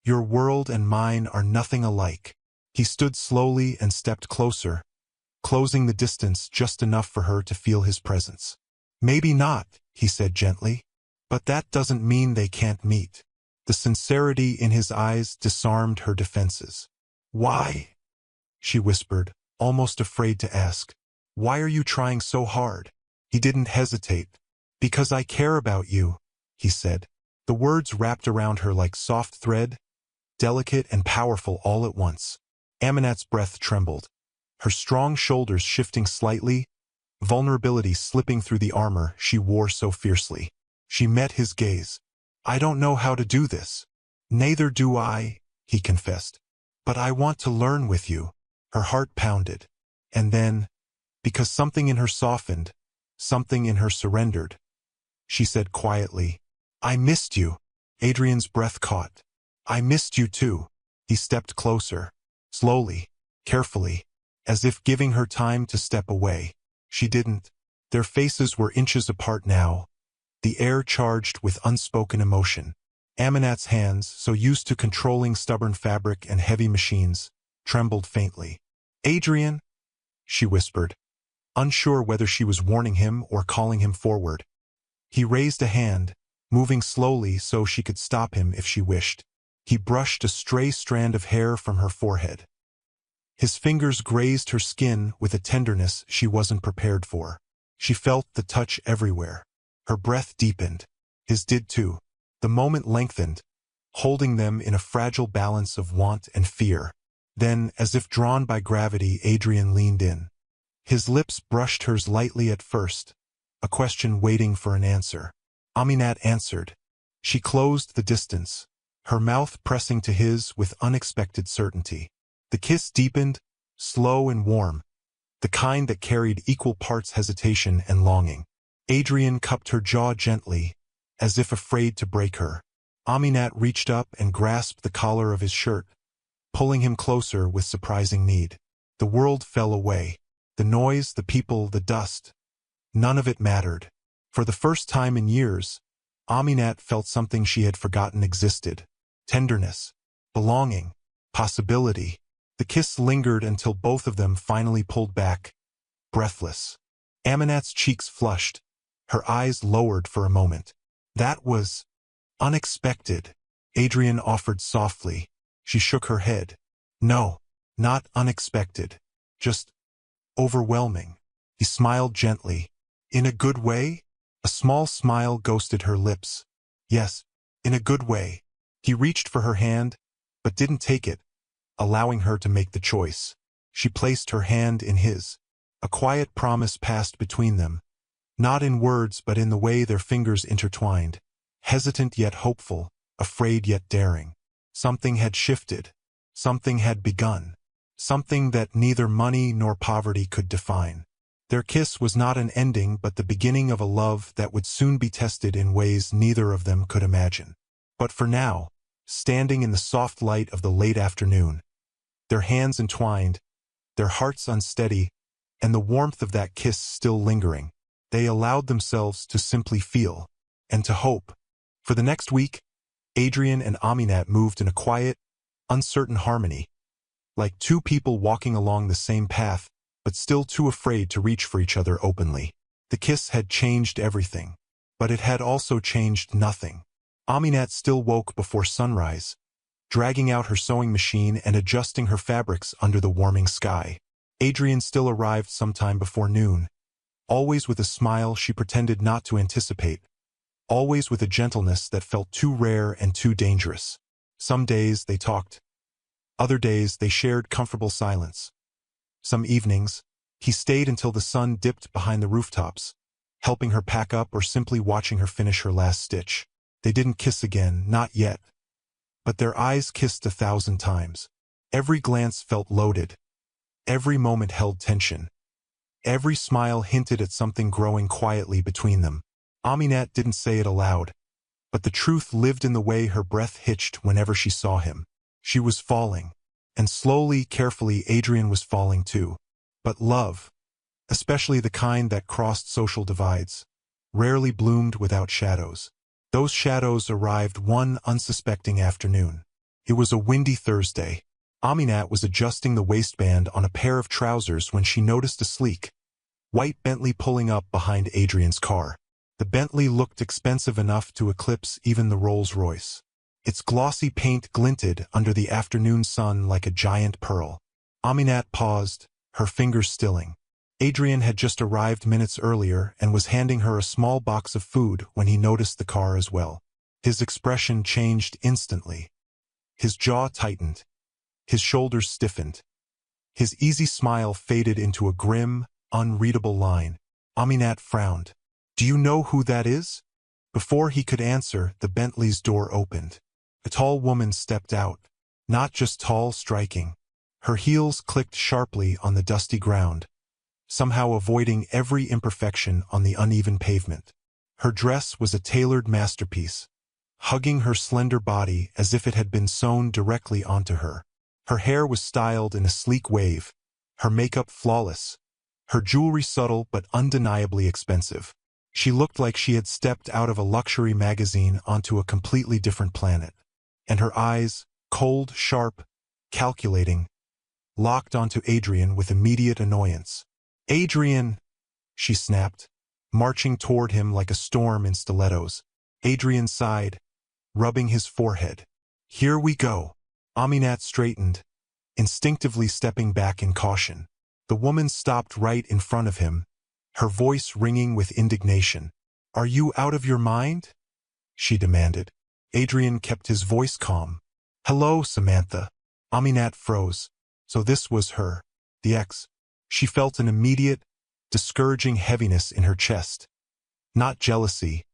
your world and mine are nothing alike." He stood slowly and stepped closer, closing the distance just enough for her to feel his presence. "Maybe not," he said gently. "But that doesn't mean they can't meet." The sincerity in his eyes disarmed her defenses. "Why?" she whispered, almost afraid to ask. "Why are you trying so hard?" He didn't hesitate. "Because I care about you," he said. The words wrapped around her like soft thread, delicate and powerful all at once. Aminat's breath trembled, her strong shoulders shifting slightly, vulnerability slipping through the armor she wore so fiercely. She met his gaze. "I don't know how to do this." "Neither do I," he confessed. "But I want to learn with you." Her heart pounded. And then, because something in her softened, something in her surrendered, she said quietly, "I missed you." Adrian's breath caught. "I missed you too." He stepped closer, slowly, carefully, as if giving her time to step away. She didn't. Their faces were inches apart now, the air charged with unspoken emotion. Aminat's hands, so used to controlling stubborn fabric and heavy machines, trembled faintly. "Adrian," she whispered, unsure whether she was warning him or calling him forward. He raised a hand, moving slowly so she could stop him if she wished. He brushed a stray strand of hair from her forehead. His fingers grazed her skin with a tenderness she wasn't prepared for. She felt the touch everywhere. Her breath deepened. His did too. The moment lengthened, holding them in a fragile balance of want and fear. Then, as if drawn by gravity, Adrian leaned in. His lips brushed hers lightly at first, a question waiting for an answer. Aminat answered. She closed the distance, her mouth pressing to his with unexpected certainty. The kiss deepened, slow and warm, the kind that carried equal parts hesitation and longing. Adrian cupped her jaw gently, as if afraid to break her. Aminat reached up and grasped the collar of his shirt, pulling him closer with surprising need. The world fell away. The noise, the people, the dust. None of it mattered. For the first time in years, Aminat felt something she had forgotten existed. Tenderness, belonging, possibility. The kiss lingered until both of them finally pulled back, breathless. Aminat's cheeks flushed, her eyes lowered for a moment. "That was unexpected," Adrian offered softly. She shook her head. "No, not unexpected. Just overwhelming." He smiled gently. "In a good way?" A small smile ghosted her lips. "Yes, in a good way." He reached for her hand, but didn't take it, allowing her to make the choice. She placed her hand in his. A quiet promise passed between them, not in words but in the way their fingers intertwined, hesitant yet hopeful, afraid yet daring. Something had shifted. Something had begun. Something that neither money nor poverty could define. Their kiss was not an ending but the beginning of a love that would soon be tested in ways neither of them could imagine. But for now, standing in the soft light of the late afternoon, their hands entwined, their hearts unsteady, and the warmth of that kiss still lingering, they allowed themselves to simply feel, and to hope. For the next week, Adrian and Aminat moved in a quiet, uncertain harmony, like two people walking along the same path, but still too afraid to reach for each other openly. The kiss had changed everything, but it had also changed nothing. Aminat still woke before sunrise, dragging out her sewing machine and adjusting her fabrics under the warming sky. Adrian still arrived sometime before noon, always with a smile she pretended not to anticipate, always with a gentleness that felt too rare and too dangerous. Some days they talked. Other days they shared comfortable silence. Some evenings, he stayed until the sun dipped behind the rooftops, helping her pack up or simply watching her finish her last stitch. They didn't kiss again, not yet. But their eyes kissed 1,000 times. Every glance felt loaded. Every moment held tension. Every smile hinted at something growing quietly between them. Aminat didn't say it aloud, but the truth lived in the way her breath hitched whenever she saw him. She was falling, and slowly, carefully, Adrian was falling too. But love, especially the kind that crossed social divides, rarely bloomed without shadows. Those shadows arrived one unsuspecting afternoon. It was a windy Thursday. Aminat was adjusting the waistband on a pair of trousers when she noticed a sleek, white Bentley pulling up behind Adrian's car. The Bentley looked expensive enough to eclipse even the Rolls-Royce. Its glossy paint glinted under the afternoon sun like a giant pearl. Aminat paused, her fingers stilling. Adrian had just arrived minutes earlier and was handing her a small box of food when he noticed the car as well. His expression changed instantly. His jaw tightened. His shoulders stiffened. His easy smile faded into a grim, unreadable line. Aminat frowned. "Do you know who that is?" Before he could answer, the Bentley's door opened. A tall woman stepped out. Not just tall, striking. Her heels clicked sharply on the dusty ground, somehow avoiding every imperfection on the uneven pavement. Her dress was a tailored masterpiece, hugging her slender body as if it had been sewn directly onto her. Her hair was styled in a sleek wave, her makeup flawless, her jewelry subtle but undeniably expensive. She looked like she had stepped out of a luxury magazine onto a completely different planet. And her eyes, cold, sharp, calculating, locked onto Adrian with immediate annoyance. "Adrian!" she snapped, marching toward him like a storm in stilettos. Adrian sighed, rubbing his forehead. "Here we go." Aminat straightened, instinctively stepping back in caution. The woman stopped right in front of him, her voice ringing with indignation. "Are you out of your mind?" she demanded. Adrian kept his voice calm. "Hello, Samantha." Aminat froze. So this was her, the ex. She felt an immediate, discouraging heaviness in her chest. Not jealousy,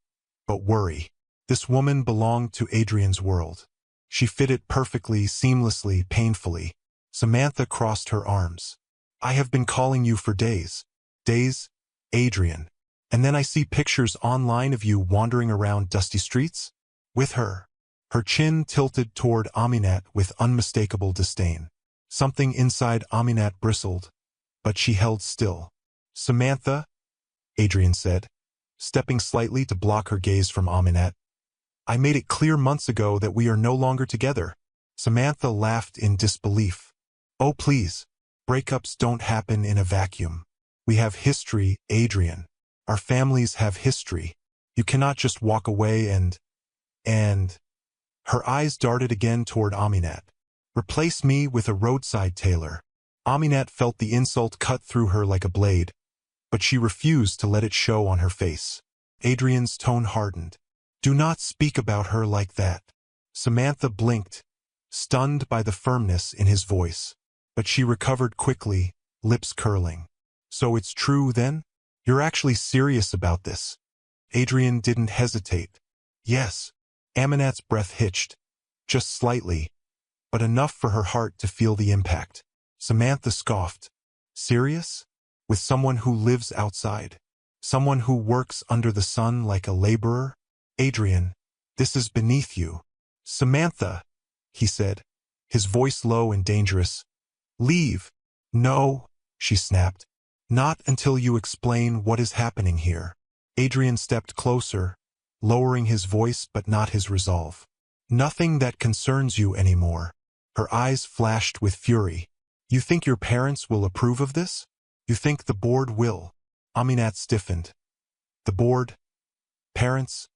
but worry. This woman belonged to Adrian's world. She fit it perfectly, seamlessly, painfully. Samantha crossed her arms. "I have been calling you for days." "Days, Adrian. And then I see pictures online of you wandering around dusty streets?" "With her." Her chin tilted toward Aminat with unmistakable disdain. Something inside Aminat bristled, but she held still. "Samantha," Adrian said, stepping slightly to block her gaze from Aminat. "I made it clear months ago that we are no longer together." Samantha laughed in disbelief. "Oh, please. Breakups don't happen in a vacuum. We have history, Adrian. Our families have history. You cannot just walk away and... Her eyes darted again toward Aminat. "Replace me with a roadside tailor." Aminat felt the insult cut through her like a blade, but she refused to let it show on her face. Adrian's tone hardened. "Do not speak about her like that." Samantha blinked, stunned by the firmness in his voice. But she recovered quickly, lips curling. "So it's true, then? You're actually serious about this?" Adrian didn't hesitate. "Yes." Aminat's breath hitched, just slightly, but enough for her heart to feel the impact. Samantha scoffed. "Serious? With someone who lives outside? Someone who works under the sun like a laborer? Adrian, this is beneath you." "Samantha," he said, his voice low and dangerous. "Leave." "No," she snapped. "Not until you explain what is happening here." Adrian stepped closer, lowering his voice but not his resolve. "Nothing that concerns you anymore." Her eyes flashed with fury. "You think your parents will approve of this? You think the board will?" Aminat stiffened. The board? Parents?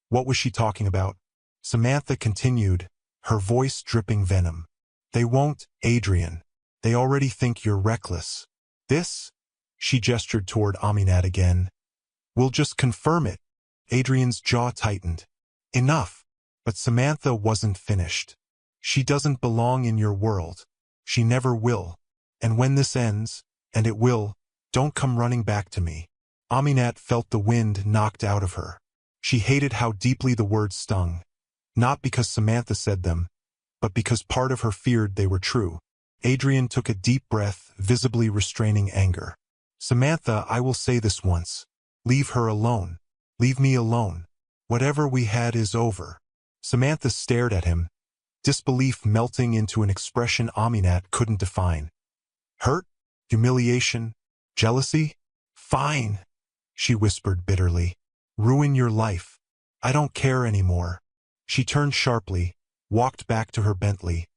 What was she talking about? Samantha continued, her voice dripping venom. "They won't, Adrian. They already think you're reckless. This," she gestured toward Aminat again, "will just confirm it." Adrian's jaw tightened. "Enough." But Samantha wasn't finished. "She doesn't belong in your world. She never will. And when this ends, and it will, don't come running back to me." Aminat felt the wind knocked out of her. She hated how deeply the words stung, not because Samantha said them, but because part of her feared they were true. Adrian took a deep breath, visibly restraining anger. "Samantha, I will say this once. Leave her alone. Leave me alone. Whatever we had is over." Samantha stared at him, disbelief melting into an expression Aminat couldn't define. Hurt? Humiliation? Jealousy? "Fine," she whispered bitterly. "Ruin your life. I don't care anymore." She turned sharply, walked back to her Bentley,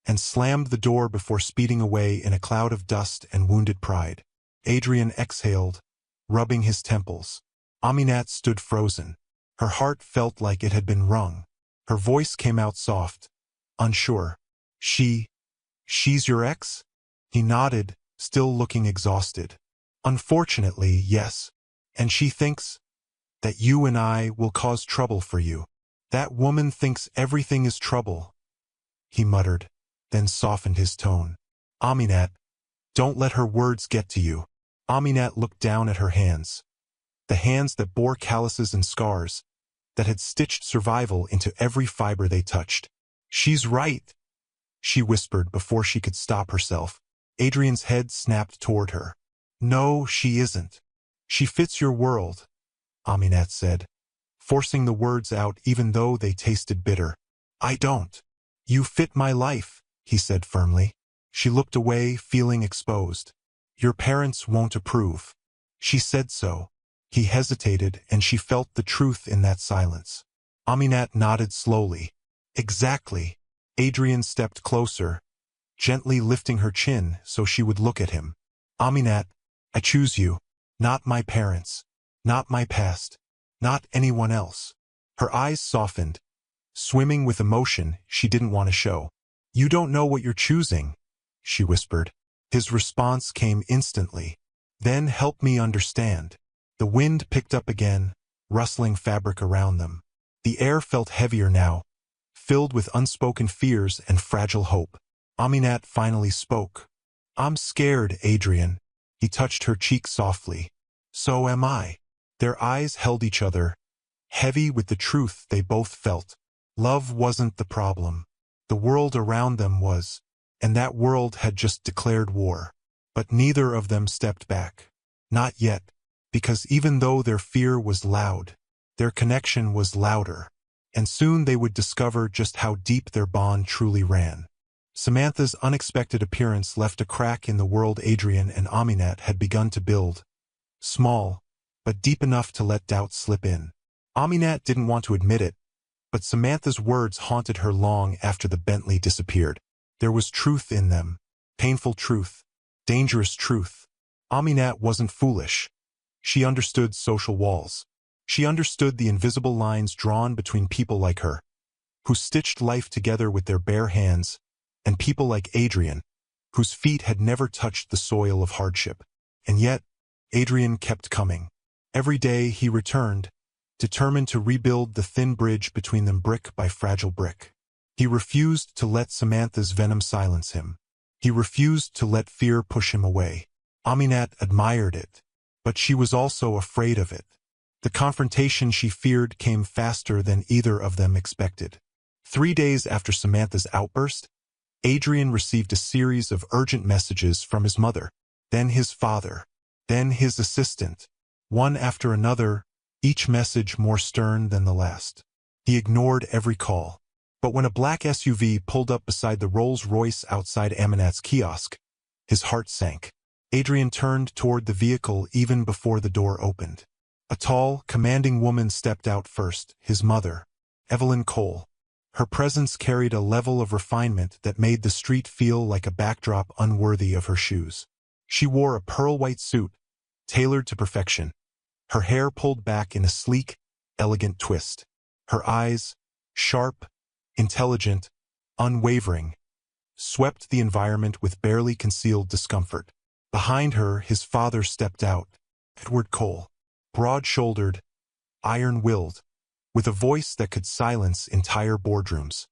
and slammed the door before speeding away in a cloud of dust and wounded pride. Adrian exhaled, rubbing his temples. Aminat stood frozen. Her heart felt like it had been wrung. Her voice came out soft, unsure. She's your ex? He nodded, still looking exhausted. Unfortunately, yes. And she thinks that you and I will cause trouble for you. That woman thinks everything is trouble, he muttered, then softened his tone. Aminat, don't let her words get to you. Aminat looked down at her hands. The hands that bore calluses and scars, that had stitched survival into every fiber they touched. She's right, she whispered before she could stop herself. Adrian's head snapped toward her. No, she isn't. She fits your world, Aminat said, forcing the words out even though they tasted bitter. I don't. You fit my life, he said firmly. She looked away, feeling exposed. Your parents won't approve. She said so. He hesitated, and she felt the truth in that silence. Aminat nodded slowly. Exactly. Adrian stepped closer, gently lifting her chin so she would look at him. Aminat, I choose you. Not my parents. Not my past. Not anyone else. Her eyes softened, swimming with emotion she didn't want to show. You don't know what you're choosing, she whispered. His response came instantly. Then help me understand. The wind picked up again, rustling fabric around them. The air felt heavier now, filled with unspoken fears and fragile hope. Aminat finally spoke. I'm scared, Adrian. He touched her cheek softly. So am I. Their eyes held each other, heavy with the truth they both felt. Love wasn't the problem. The world around them was, and that world had just declared war. But neither of them stepped back. Not yet, because even though their fear was loud, their connection was louder, and soon they would discover just how deep their bond truly ran. Samantha's unexpected appearance left a crack in the world Adrian and Aminat had begun to build. Small, but deep enough to let doubt slip in. Aminat didn't want to admit it, but Samantha's words haunted her long after the Bentley disappeared. There was truth in them, painful truth, dangerous truth. Aminat wasn't foolish. She understood social walls. She understood the invisible lines drawn between people like her, who stitched life together with their bare hands, and people like Adrian, whose feet had never touched the soil of hardship. And yet, Adrian kept coming. Every day he returned, determined to rebuild the thin bridge between them brick by fragile brick. He refused to let Samantha's venom silence him. He refused to let fear push him away. Aminat admired it, but she was also afraid of it. The confrontation she feared came faster than either of them expected. 3 days after Samantha's outburst, Adrian received a series of urgent messages from his mother, then his father, then his assistant, one after another, each message more stern than the last. He ignored every call. But when a black SUV pulled up beside the Rolls-Royce outside Aminat's kiosk, his heart sank. Adrian turned toward the vehicle even before the door opened. A tall, commanding woman stepped out first, his mother, Evelyn Cole. Her presence carried a level of refinement that made the street feel like a backdrop unworthy of her shoes. She wore a pearl-white suit, tailored to perfection, her hair pulled back in a sleek, elegant twist. Her eyes, sharp, intelligent, unwavering, swept the environment with barely concealed discomfort. Behind her, his father stepped out, Edward Cole, broad-shouldered, iron-willed, with a voice that could silence entire boardrooms.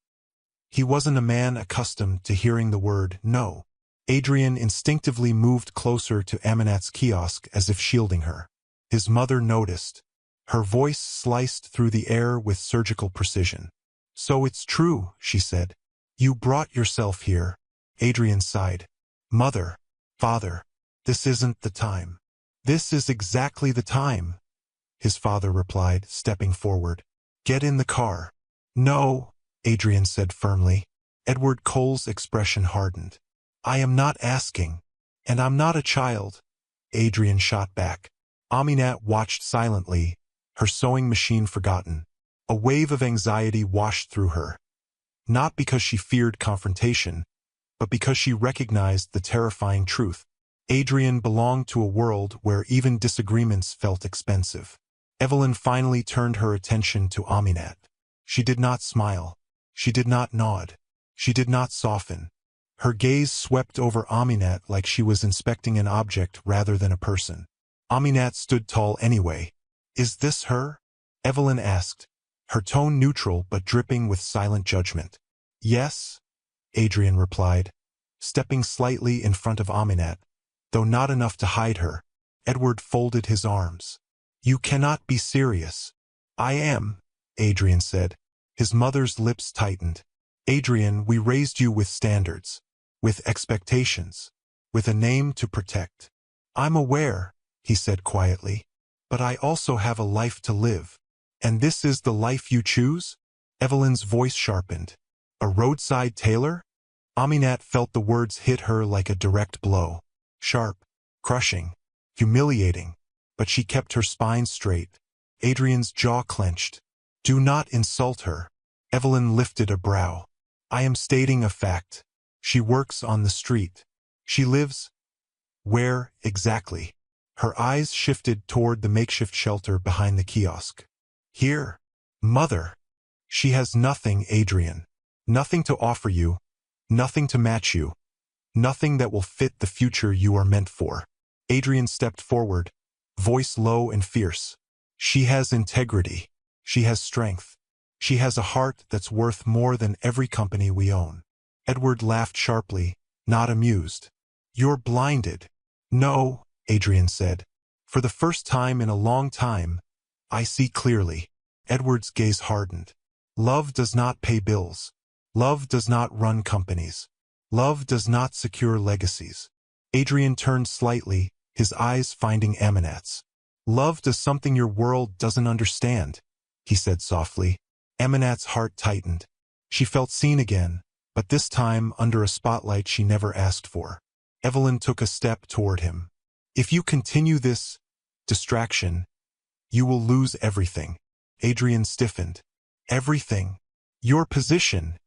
He wasn't a man accustomed to hearing the word no. Adrian instinctively moved closer to Aminat's kiosk as if shielding her. His mother noticed. Her voice sliced through the air with surgical precision. So it's true, she said. You brought yourself here. Adrian sighed. Mother, father, this isn't the time. This is exactly the time, his father replied, stepping forward. Get in the car. No, Adrian said firmly. Edward Cole's expression hardened. I am not asking, and I'm not a child, Adrian shot back. Aminat watched silently, her sewing machine forgotten. A wave of anxiety washed through her. Not because she feared confrontation, but because she recognized the terrifying truth. Adrian belonged to a world where even disagreements felt expensive. Evelyn finally turned her attention to Aminat. She did not smile. She did not nod. She did not soften. Her gaze swept over Aminat like she was inspecting an object rather than a person. Aminat stood tall anyway. "Is this her?" Evelyn asked, her tone neutral but dripping with silent judgment. "Yes," Adrian replied, stepping slightly in front of Aminat, though not enough to hide her. Edward folded his arms. "You cannot be serious." "I am," Adrian said. His mother's lips tightened. "Adrian, we raised you with standards, with expectations, with a name to protect." "I'm aware," he said quietly, "but I also have a life to live." "And this is the life you choose?" Evelyn's voice sharpened. "A roadside tailor?" Aminat felt the words hit her like a direct blow. Sharp, crushing, humiliating, but she kept her spine straight. Adrian's jaw clenched. "Do not insult her." Evelyn lifted a brow. "I am stating a fact. She works on the street. She lives—" "Where, exactly?" Her eyes shifted toward the makeshift shelter behind the kiosk. "Here." "Mother." "She has nothing, Adrian. Nothing to offer you. Nothing to match you. Nothing that will fit the future you are meant for." Adrian stepped forward, voice low and fierce. "She has integrity. She has strength. She has a heart that's worth more than every company we own." Edward laughed sharply, not amused. "You're blinded." "No," Adrian said. "For the first time in a long time, I see clearly." Edward's gaze hardened. "Love does not pay bills. Love does not run companies. Love does not secure legacies." Adrian turned slightly, his eyes finding Aminat's. "Love does something your world doesn't understand," he said softly. Aminat's heart tightened. She felt seen again, but this time under a spotlight she never asked for. Evelyn took a step toward him. "If you continue this distraction, you will lose everything." Adrian stiffened. "Everything?" "Your position,"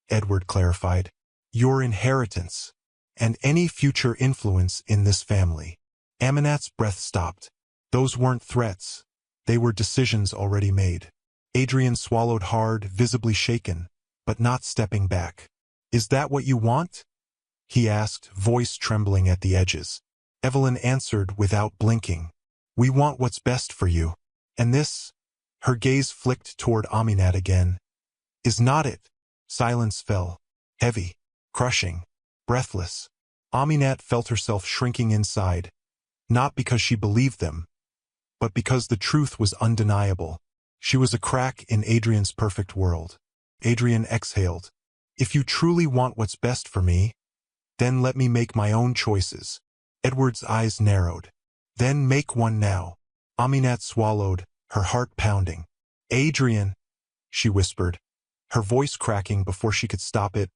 Edward clarified. "Your inheritance. And any future influence in this family." Aminat's breath stopped. Those weren't threats. They were decisions already made. Adrian swallowed hard, visibly shaken, but not stepping back. "Is that what you want?" he asked, voice trembling at the edges. Evelyn answered without blinking. "We want what's best for you. And this," her gaze flicked toward Aminat again, "is not it." Silence fell, heavy, crushing, breathless. Aminat felt herself shrinking inside, not because she believed them, but because the truth was undeniable. She was a crack in Adrian's perfect world. Adrian exhaled. "If you truly want what's best for me, then let me make my own choices." Edward's eyes narrowed. "Then make one now." Aminat swallowed, her heart pounding. "Adrian," she whispered, her voice cracking before she could stop it.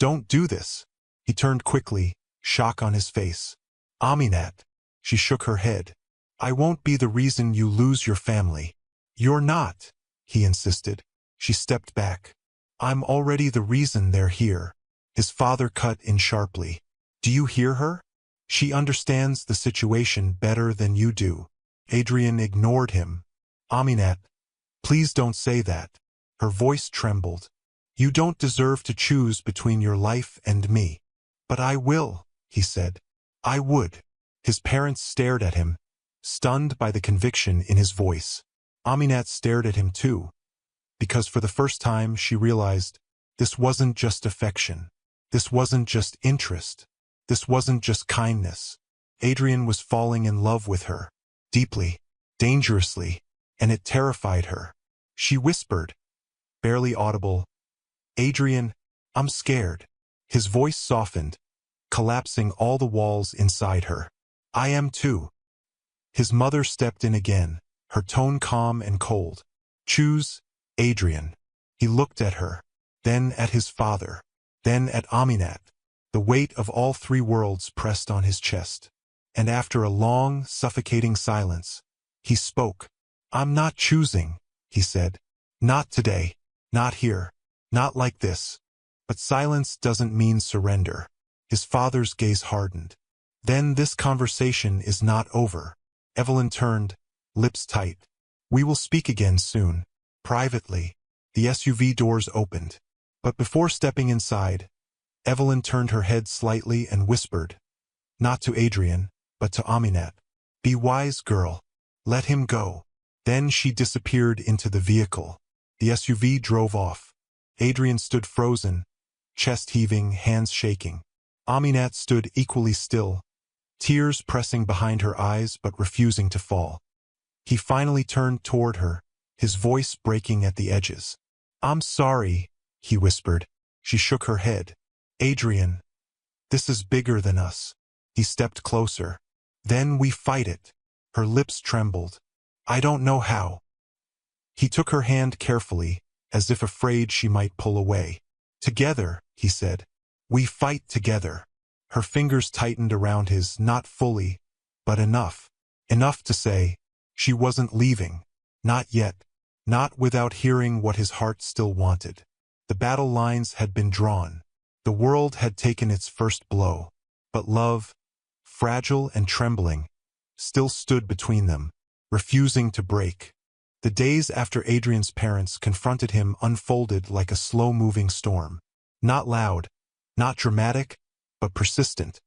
"Don't do this." He turned quickly, shock on his face. "Aminat." She shook her head. "I won't be the reason you lose your family." "You're not," he insisted. She stepped back. "I'm already the reason they're here." His father cut in sharply. "Do you hear her? She understands the situation better than you do." Adrian ignored him. "Aminat, please don't say that." Her voice trembled. "You don't deserve to choose between your life and me." "But I will," he said. "I would." His parents stared at him, stunned by the conviction in his voice. Aminat stared at him too, because for the first time she realized this wasn't just affection. This wasn't just interest. This wasn't just kindness. Adrian was falling in love with her, deeply, dangerously, and it terrified her. She whispered, barely audible, "Adrian, I'm scared." His voice softened, collapsing all the walls inside her. "I am too." His mother stepped in again, her tone calm and cold. "Choose, Adrian." He looked at her, then at his father, then at Aminat. The weight of all three worlds pressed on his chest. And after a long, suffocating silence, he spoke. "I'm not choosing," he said. "Not today. Not here. Not like this." But silence doesn't mean surrender. His father's gaze hardened. Then this conversation is not over. Evelyn turned, lips tight. We will speak again soon. Privately. The SUV doors opened. But before stepping inside, Evelyn turned her head slightly and whispered, not to Adrian, but to Aminat. Be wise, girl. Let him go. Then she disappeared into the vehicle. The SUV drove off. Adrian stood frozen, chest heaving, hands shaking. Aminat stood equally still, tears pressing behind her eyes but refusing to fall. He finally turned toward her, his voice breaking at the edges. I'm sorry, he whispered. She shook her head. Adrian, this is bigger than us. He stepped closer. Then we fight it. Her lips trembled. I don't know how. He took her hand carefully, as if afraid she might pull away. Together, he said. We fight together. Her fingers tightened around his, not fully, but enough. Enough to say, she wasn't leaving. Not yet. Not without hearing what his heart still wanted. The battle lines had been drawn. The world had taken its first blow. But love, fragile and trembling, still stood between them, refusing to break. The days after Adrian's parents confronted him unfolded like a slow-moving storm. Not loud, not dramatic, but persistent,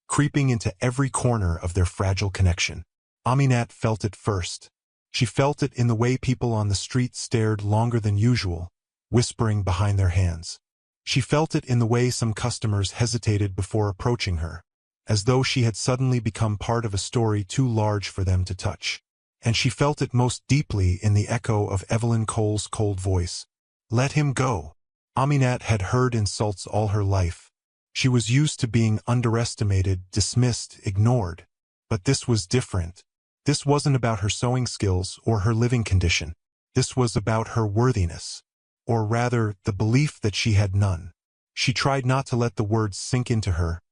creeping into every corner of their fragile connection. Aminat felt it first. She felt it in the way people on the street stared longer than usual, whispering behind their hands. She felt it in the way some customers hesitated before approaching her, as though she had suddenly become part of a story too large for them to touch. And she felt it most deeply in the echo of Evelyn Cole's cold voice. Let him go. Aminat had heard insults all her life. She was used to being underestimated, dismissed, ignored. But this was different. This wasn't about her sewing skills or her living condition. This was about her worthiness. Or rather, the belief that she had none. She tried not to let the words sink into her,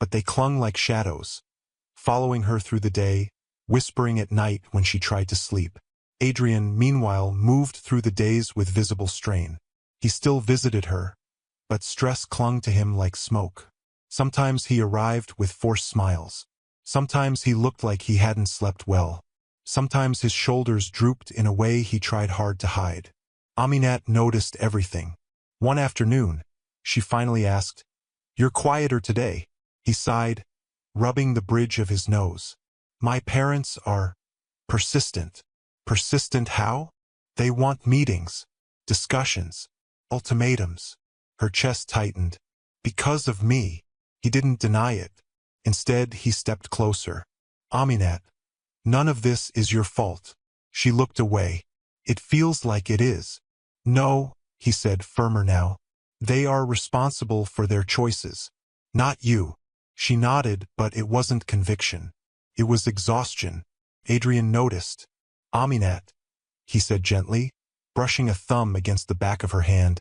but they clung like shadows, following her through the day, whispering at night when she tried to sleep. Adrian, meanwhile, moved through the days with visible strain. He still visited her, but stress clung to him like smoke. Sometimes he arrived with forced smiles. Sometimes he looked like he hadn't slept well. Sometimes his shoulders drooped in a way he tried hard to hide. Aminat noticed everything. One afternoon, she finally asked, You're quieter today. He sighed, rubbing the bridge of his nose. My parents are persistent. Persistent how? They want meetings, discussions, ultimatums. Her chest tightened. Because of me. He didn't deny it. Instead, he stepped closer. Aminat, none of this is your fault. She looked away. It feels like it is. No, he said, firmer now. They are responsible for their choices. Not you. She nodded, but it wasn't conviction. It was exhaustion. Adrian noticed. Aminat, he said gently, brushing a thumb against the back of her hand.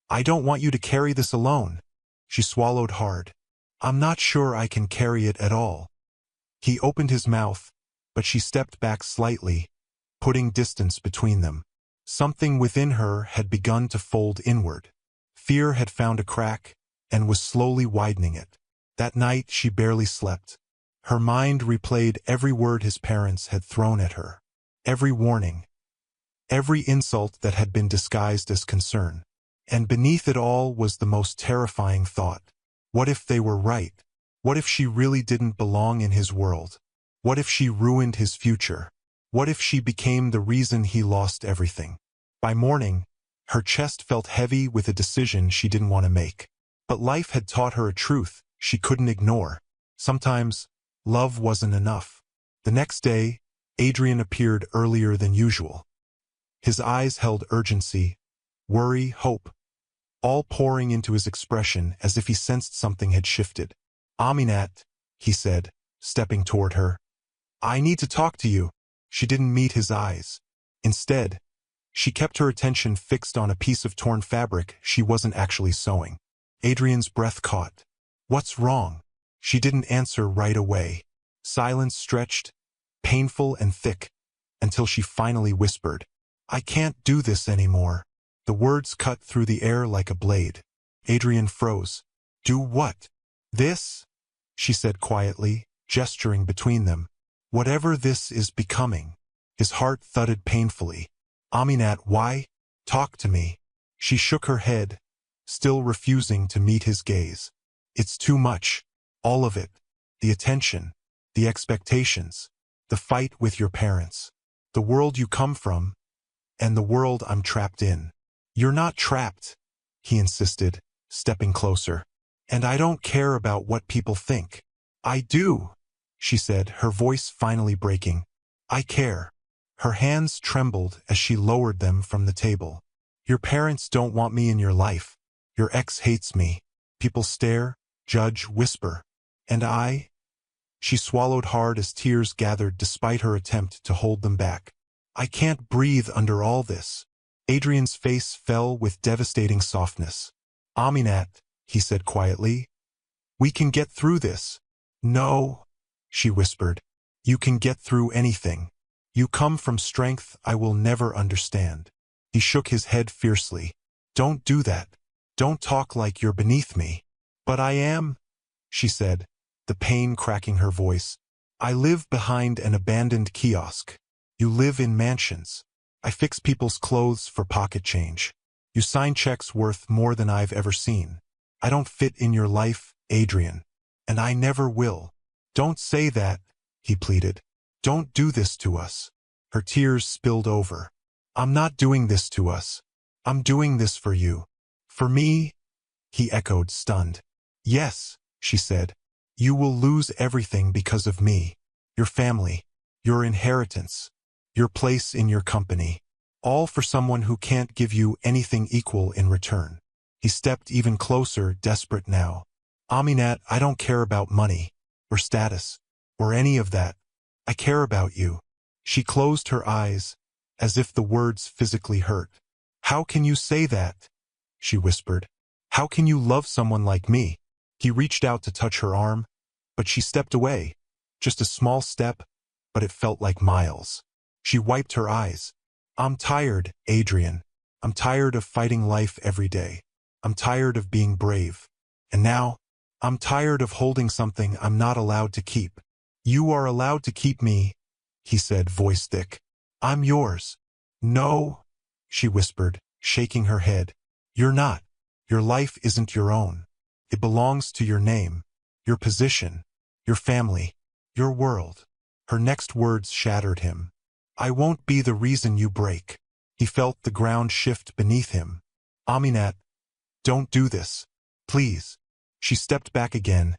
I don't want you to carry this alone. She swallowed hard. I'm not sure I can carry it at all. He opened his mouth, but she stepped back slightly, putting distance between them. Something within her had begun to fold inward. Fear had found a crack and was slowly widening it. That night she barely slept. Her mind replayed every word his parents had thrown at her. Every warning. Every insult that had been disguised as concern. And beneath it all was the most terrifying thought. What if they were right? What if she really didn't belong in his world? What if she ruined his future? What if she became the reason he lost everything? By morning, her chest felt heavy with a decision she didn't want to make. But life had taught her a truth she couldn't ignore. Sometimes, love wasn't enough. The next day, Adrian appeared earlier than usual. His eyes held urgency, worry, hope, all pouring into his expression as if he sensed something had shifted. Aminat, he said, stepping toward her. I need to talk to you. She didn't meet his eyes. Instead, she kept her attention fixed on a piece of torn fabric she wasn't actually sewing. Adrian's breath caught. What's wrong? She didn't answer right away. Silence stretched, painful and thick, until she finally whispered, I can't do this anymore. The words cut through the air like a blade. Adrian froze. Do what? This, she said quietly, gesturing between them. Whatever this is becoming. His heart thudded painfully. Aminat, why? Talk to me. She shook her head, still refusing to meet his gaze. It's too much. All of it. The attention. The expectations. The fight with your parents. The world you come from. And the world I'm trapped in. You're not trapped, he insisted, stepping closer. And I don't care about what people think. I do, she said, her voice finally breaking. I care. Her hands trembled as she lowered them from the table. Your parents don't want me in your life. Your ex hates me. People stare, judge, whisper. And I? She swallowed hard as tears gathered despite her attempt to hold them back. I can't breathe under all this. Adrian's face fell with devastating softness. Aminat, he said quietly. We can get through this. No, she whispered. You can get through anything. You come from strength I will never understand. He shook his head fiercely. Don't do that. Don't talk like you're beneath me. But I am, she said, the pain cracking her voice. I live behind an abandoned kiosk. You live in mansions. I fix people's clothes for pocket change. You sign checks worth more than I've ever seen. I don't fit in your life, Adrian. And I never will. Don't say that, he pleaded. Don't do this to us. Her tears spilled over. I'm not doing this to us. I'm doing this for you. For me? He echoed, stunned. Yes, she said. You will lose everything because of me. Your family. Your inheritance. Your place in your company. All for someone who can't give you anything equal in return. He stepped even closer, desperate now. Aminat, I don't care about money, or status, or any of that. I care about you. She closed her eyes, as if the words physically hurt. How can you say that? She whispered. How can you love someone like me? He reached out to touch her arm, but she stepped away. Just a small step, but it felt like miles. She wiped her eyes. I'm tired, Adrian. I'm tired of fighting life every day. I'm tired of being brave. And now, I'm tired of holding something I'm not allowed to keep. You are allowed to keep me, he said, voice thick. I'm yours. No, she whispered, shaking her head. You're not. Your life isn't your own. It belongs to your name, your position, your family, your world. Her next words shattered him. I won't be the reason you break. He felt the ground shift beneath him. Aminat, don't do this. Please. She stepped back again,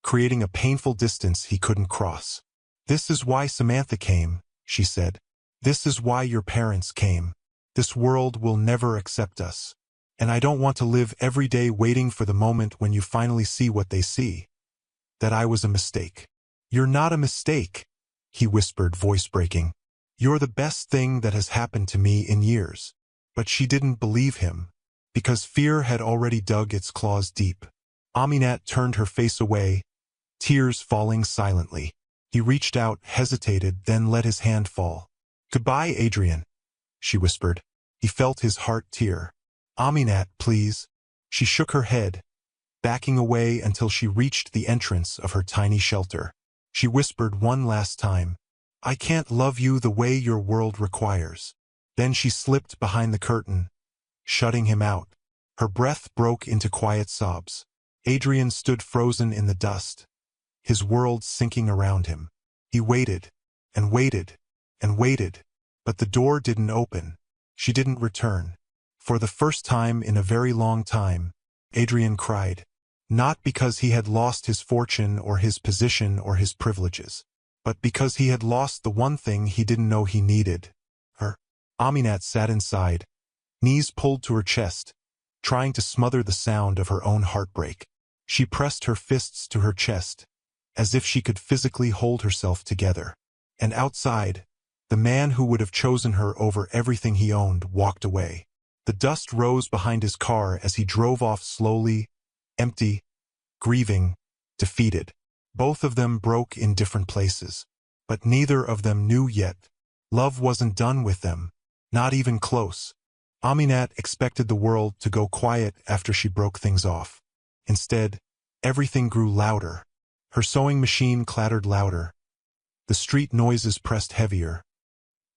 creating a painful distance he couldn't cross. This is why Samantha came, she said. This is why your parents came. This world will never accept us. And I don't want to live every day waiting for the moment when you finally see what they see. That I was a mistake. You're not a mistake, he whispered, voice breaking. You're the best thing that has happened to me in years. But she didn't believe him, because fear had already dug its claws deep. Aminat turned her face away, tears falling silently. He reached out, hesitated, then let his hand fall. Goodbye, Adrian, she whispered. He felt his heart tear. Aminat, please. She shook her head, backing away until she reached the entrance of her tiny shelter. She whispered one last time, I can't love you the way your world requires. Then she slipped behind the curtain, shutting him out. Her breath broke into quiet sobs. Adrian stood frozen in the dust, his world sinking around him. He waited, and waited, and waited, but the door didn't open. She didn't return. For the first time in a very long time, Adrian cried. Not because he had lost his fortune or his position or his privileges, but because he had lost the one thing he didn't know he needed. Her. Aminat sat inside, knees pulled to her chest, trying to smother the sound of her own heartbreak. She pressed her fists to her chest, as if she could physically hold herself together. And outside, the man who would have chosen her over everything he owned walked away. The dust rose behind his car as he drove off slowly, empty, grieving, defeated. Both of them broke in different places, but neither of them knew yet. Love wasn't done with them, not even close. Aminat expected the world to go quiet after she broke things off. Instead, Everything grew louder. Her sewing machine clattered louder. The street noises pressed heavier.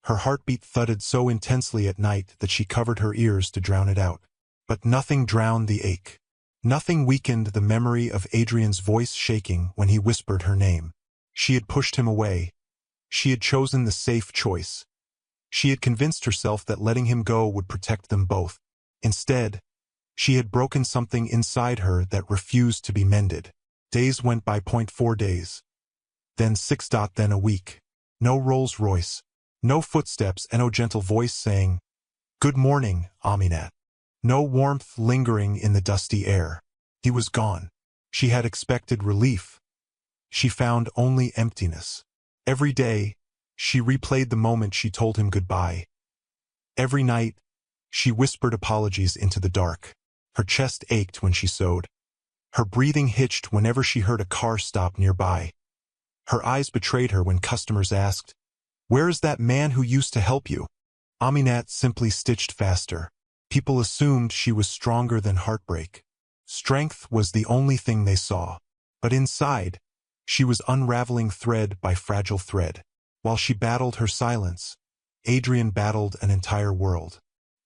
Her heartbeat thudded so intensely at night that she covered her ears to drown it out. But nothing drowned the ache. Nothing weakened the memory of Adrian's voice shaking when he whispered her name. She had pushed him away. She had chosen the safe choice. She had convinced herself that letting him go would protect them both. Instead, she had broken something inside her that refused to be mended. Days went by. 4 days. Then 6. Then a week. No Rolls Royce. No footsteps and no gentle voice saying, "Good morning, Aminat." No warmth lingering in the dusty air. He was gone. She had expected relief. She found only emptiness. Every day, she replayed the moment she told him goodbye. Every night, she whispered apologies into the dark. Her chest ached when she sewed. Her breathing hitched whenever she heard a car stop nearby. Her eyes betrayed her when customers asked, "Where is that man who used to help you?" Aminat simply stitched faster. People assumed she was stronger than heartbreak. Strength was the only thing they saw. But inside, she was unraveling thread by fragile thread. While she battled her silence, Adrian battled an entire world.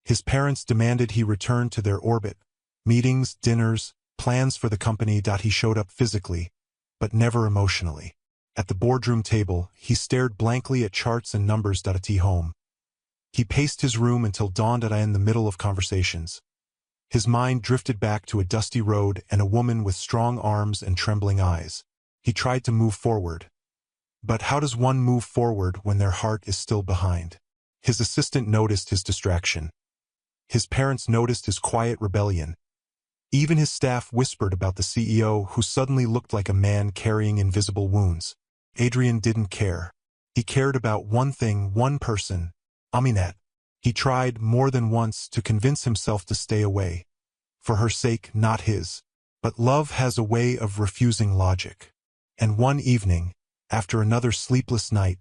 His parents demanded he return to their orbit. Meetings, dinners, plans for the company. He showed up physically, but never emotionally. At the boardroom table, he stared blankly at charts and numbers. At home, he paced his room until dawn. In the middle of conversations, his mind drifted back to a dusty road and a woman with strong arms and trembling eyes. He tried to move forward. But how does one move forward when their heart is still behind? His assistant noticed his distraction. His parents noticed his quiet rebellion. Even his staff whispered about the CEO who suddenly looked like a man carrying invisible wounds. Adrian didn't care. He cared about one thing, one person, Aminat. He tried more than once to convince himself to stay away. For her sake, not his. But love has a way of refusing logic. And one evening, after another sleepless night,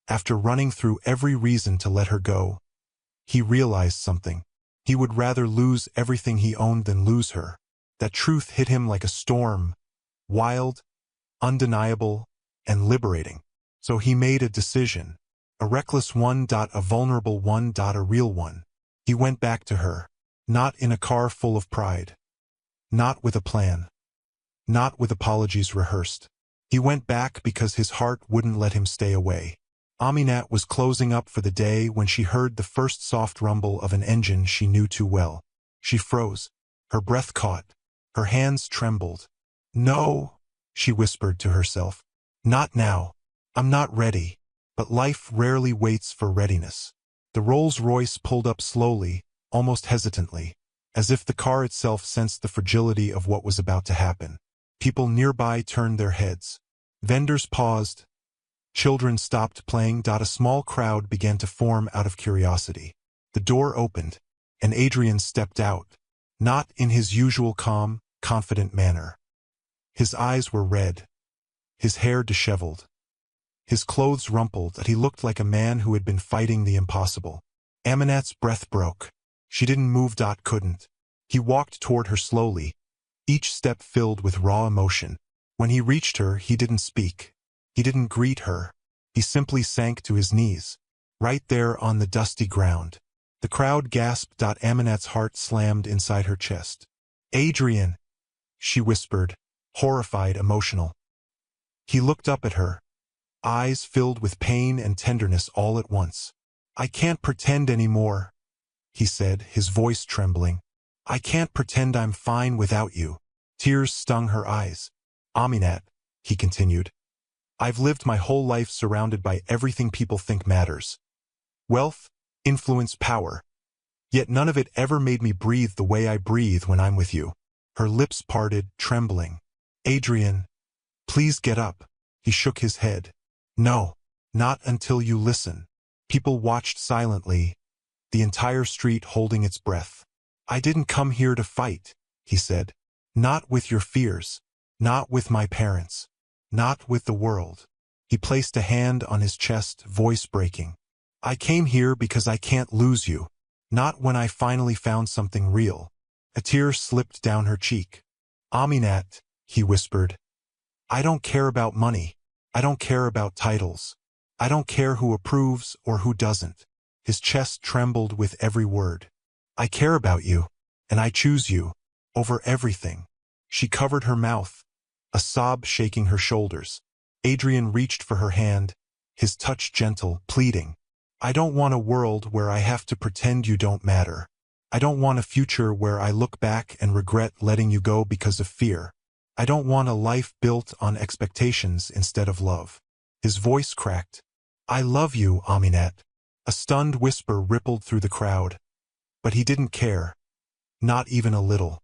after running through every reason to let her go, he realized something. He would rather lose everything he owned than lose her. That truth hit him like a storm, wild, undeniable, and liberating. So he made a decision. A reckless one. A vulnerable one. A real one. He went back to her. Not in a car full of pride. Not with a plan. Not with apologies rehearsed. He went back because his heart wouldn't let him stay away. Aminat was closing up for the day when she heard the first soft rumble of an engine she knew too well. She froze. Her breath caught. Her hands trembled. "No," she whispered to herself. "Not now. I'm not ready." But life rarely waits for readiness. The Rolls-Royce pulled up slowly, almost hesitantly, as if the car itself sensed the fragility of what was about to happen. People nearby turned their heads. Vendors paused. Children stopped playing. A small crowd began to form out of curiosity. The door opened, and Adrian stepped out, not in his usual calm, confident manner. His eyes were red, his hair disheveled, his clothes rumpled, that he looked like a man who had been fighting the impossible. Aminat's breath broke. She didn't move. Couldn't. He walked toward her slowly, each step filled with raw emotion. When he reached her, he didn't speak. He didn't greet her. He simply sank to his knees, right there on the dusty ground. The crowd gasped. Aminat's heart slammed inside her chest. "Adrian," she whispered, horrified, emotional. He looked up at her, eyes filled with pain and tenderness all at once. "I can't pretend anymore," he said, his voice trembling. "I can't pretend I'm fine without you." Tears stung her eyes. "Aminat," he continued, "I've lived my whole life surrounded by everything people think matters. Wealth, influence, power. Yet none of it ever made me breathe the way I breathe when I'm with you." Her lips parted, trembling. "Adrian, please get up." He shook his head. "No, not until you listen." People watched silently, the entire street holding its breath. "I didn't come here to fight," he said. "Not with your fears. Not with my parents. Not with the world." He placed a hand on his chest, voice breaking. "I came here because I can't lose you. Not when I finally found something real." A tear slipped down her cheek. "Aminat," he whispered. I don't care about money. I don't care about titles. I don't care who approves or who doesn't. His chest trembled with every word. I care about you, and I choose you, over everything. She covered her mouth, a sob shaking her shoulders. Adrian reached for her hand, his touch gentle, pleading. I don't want a world where I have to pretend you don't matter. I don't want a future where I look back and regret letting you go because of fear. I don't want a life built on expectations instead of love. His voice cracked. I love you, Aminat. A stunned whisper rippled through the crowd. But he didn't care. Not even a little.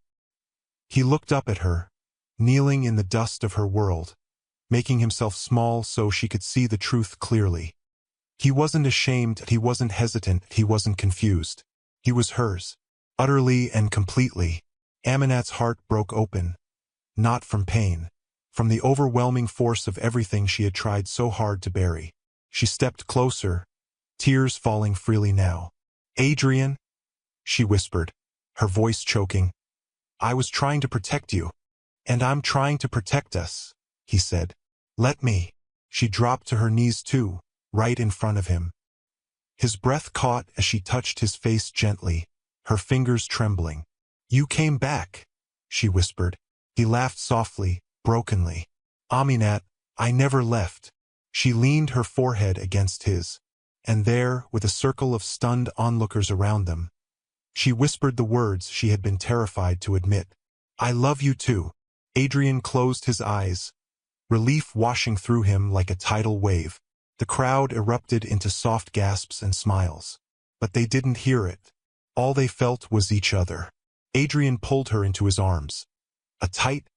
He looked up at her, kneeling in the dust of her world, making himself small so she could see the truth clearly. He wasn't ashamed, he wasn't hesitant, he wasn't confused. He was hers, utterly and completely. Aminat's heart broke open, not from pain, from the overwhelming force of everything she had tried so hard to bury. She stepped closer, tears falling freely now. Adrian, she whispered, her voice choking. I was trying to protect you. And I'm trying to protect us, he said. Let me. She dropped to her knees too, right in front of him. His breath caught as she touched his face gently, her fingers trembling. You came back, she whispered. He laughed softly, brokenly. Aminat, I never left. She leaned her forehead against his, and there, with a circle of stunned onlookers around them, she whispered the words she had been terrified to admit. I love you too. Adrian closed his eyes, relief washing through him like a tidal wave. The crowd erupted into soft gasps and smiles. But they didn't hear it. All they felt was each other. Adrian pulled her into his arms. A tight,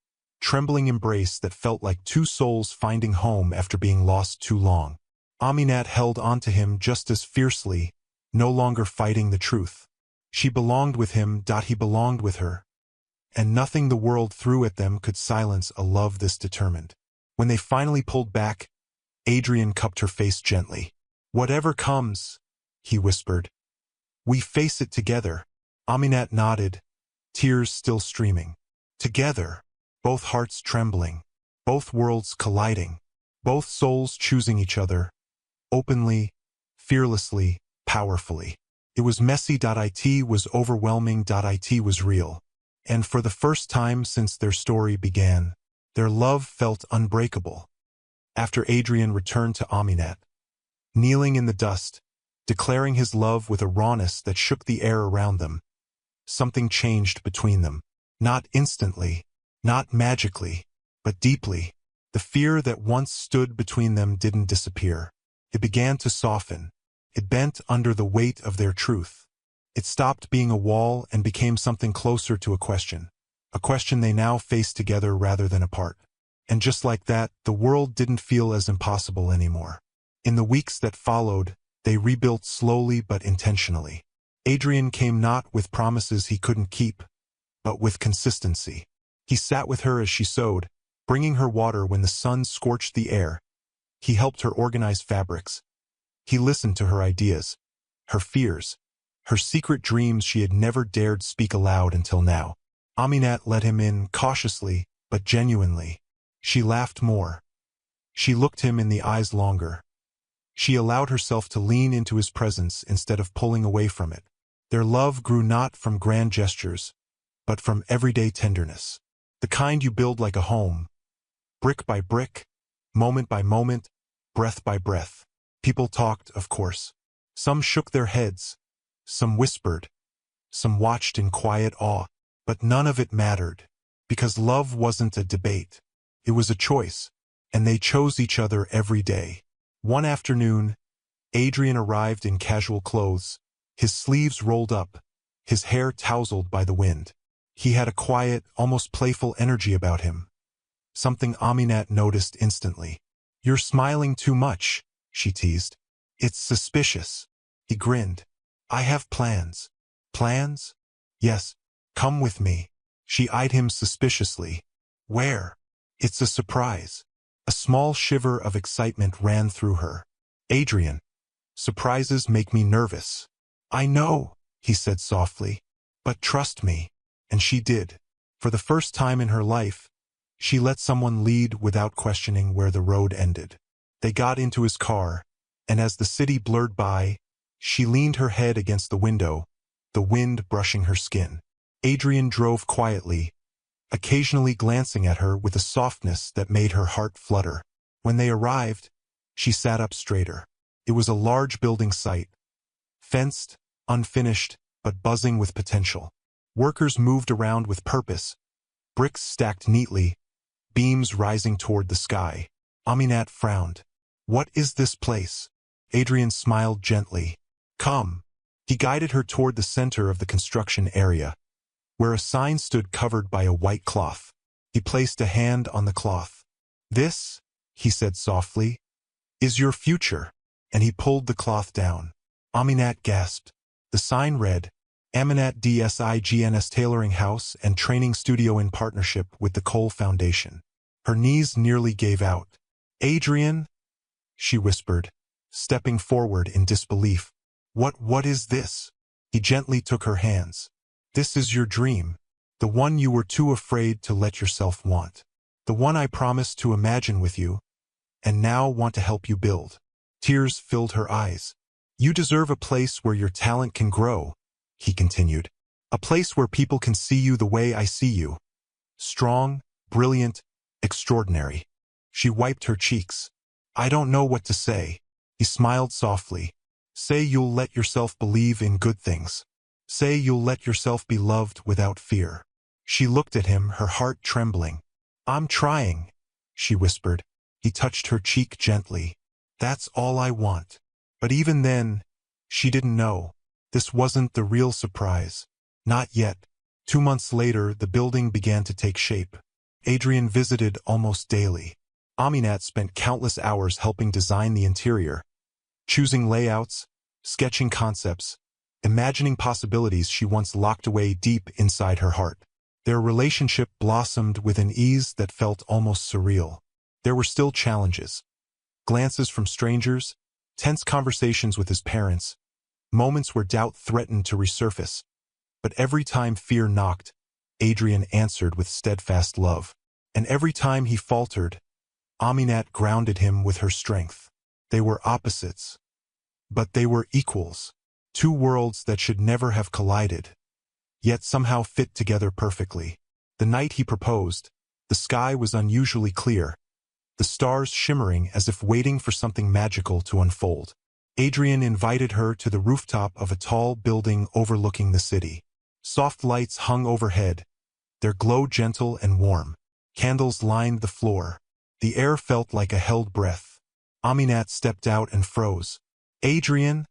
trembling embrace that felt like two souls finding home after being lost too long. Aminat held onto him just as fiercely, no longer fighting the truth. She belonged with him, he belonged with her. And nothing the world threw at them could silence a love this determined. When they finally pulled back, Adrian cupped her face gently. Whatever comes, he whispered. We face it together. Aminat nodded, tears still streaming. Together, both hearts trembling, both worlds colliding, both souls choosing each other, openly, fearlessly, powerfully. It was messy. It was overwhelming. It was real. And for the first time since their story began, their love felt unbreakable. After Adrian returned to Aminat, kneeling in the dust, declaring his love with a rawness that shook the air around them, something changed between them. Not instantly, not magically, but deeply. The fear that once stood between them didn't disappear. It began to soften. It bent under the weight of their truth. It stopped being a wall and became something closer to a question they now faced together rather than apart. And just like that, the world didn't feel as impossible anymore. In the weeks that followed, they rebuilt slowly but intentionally. Adrian came not with promises he couldn't keep, but with consistency. He sat with her as she sewed, bringing her water when the sun scorched the air. He helped her organize fabrics. He listened to her ideas, her fears, her secret dreams she had never dared speak aloud until now. Aminat let him in cautiously, but genuinely. She laughed more. She looked him in the eyes longer. She allowed herself to lean into his presence instead of pulling away from it. Their love grew not from grand gestures, but from everyday tenderness. The kind you build like a home, brick by brick, moment by moment, breath by breath. People talked, of course. Some shook their heads, some whispered, some watched in quiet awe. But none of it mattered, because love wasn't a debate. It was a choice, and they chose each other every day. One afternoon, Adrian arrived in casual clothes, his sleeves rolled up, his hair tousled by the wind. He had a quiet, almost playful energy about him, something Aminat noticed instantly. You're smiling too much, she teased. It's suspicious. He grinned. I have plans. Plans? Yes. Come with me. She eyed him suspiciously. Where? It's a surprise. A small shiver of excitement ran through her. Adrian, surprises make me nervous. I know, he said softly. But trust me. And she did. For the first time in her life, She let someone lead without questioning where the road ended. They got into his car, and as the city blurred by, she leaned her head against the window, the wind brushing her skin. Adrian drove quietly, occasionally glancing at her with a softness that made her heart flutter. When they arrived, she sat up straighter. It was a large building site, fenced, unfinished, but buzzing with potential. Workers moved around with purpose, bricks stacked neatly, beams rising toward the sky. Aminat frowned. "What is this place?" Adrian smiled gently. "Come." He guided her toward the center of the construction area, where a sign stood covered by a white cloth. He placed a hand on the cloth. "This," he said softly, "is your future." And he pulled the cloth down. Aminat gasped. The sign read, Aminat Dsigns Tailoring House and Training Studio in partnership with the Cole Foundation. Her knees nearly gave out. "Adrian," she whispered, stepping forward in disbelief. What is this?" He gently took her hands. "This is your dream, the one you were too afraid to let yourself want. The one I promised to imagine with you, and now want to help you build." Tears filled her eyes. "You deserve a place where your talent can grow," he continued. "A place where people can see you the way I see you. Strong, brilliant, extraordinary." She wiped her cheeks. "I don't know what to say." He smiled softly. "Say you'll let yourself believe in good things. Say you'll let yourself be loved without fear." She looked at him, her heart trembling. "I'm trying," she whispered. He touched her cheek gently. "That's all I want." But even then, she didn't know. This wasn't the real surprise. Not yet. 2 months later, the building began to take shape. Adrian visited almost daily. Aminat spent countless hours helping design the interior, choosing layouts, sketching concepts, imagining possibilities she once locked away deep inside her heart. Their relationship blossomed with an ease that felt almost surreal. There were still challenges. Glances from strangers, tense conversations with his parents, moments where doubt threatened to resurface. But every time fear knocked, Adrian answered with steadfast love. And every time he faltered, Aminat grounded him with her strength. They were opposites, but they were equals. Two worlds that should never have collided, yet somehow fit together perfectly. The night he proposed, the sky was unusually clear, the stars shimmering as if waiting for something magical to unfold. Adrian invited her to the rooftop of a tall building overlooking the city. Soft lights hung overhead, their glow gentle and warm. Candles lined the floor. The air felt like a held breath. Aminat stepped out and froze. "Adrian,"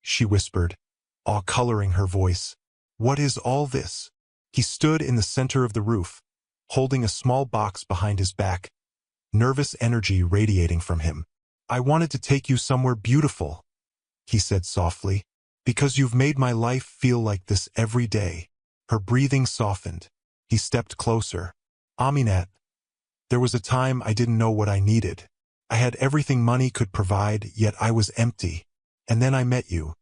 she whispered, awe coloring her voice. "What is all this?" He stood in the center of the roof, holding a small box behind his back, nervous energy radiating from him. "I wanted to take you somewhere beautiful," he said softly, "because you've made my life feel like this every day." Her breathing softened. He stepped closer. "Aminat, there was a time I didn't know what I needed. I had everything money could provide, yet I was empty. And then I met you.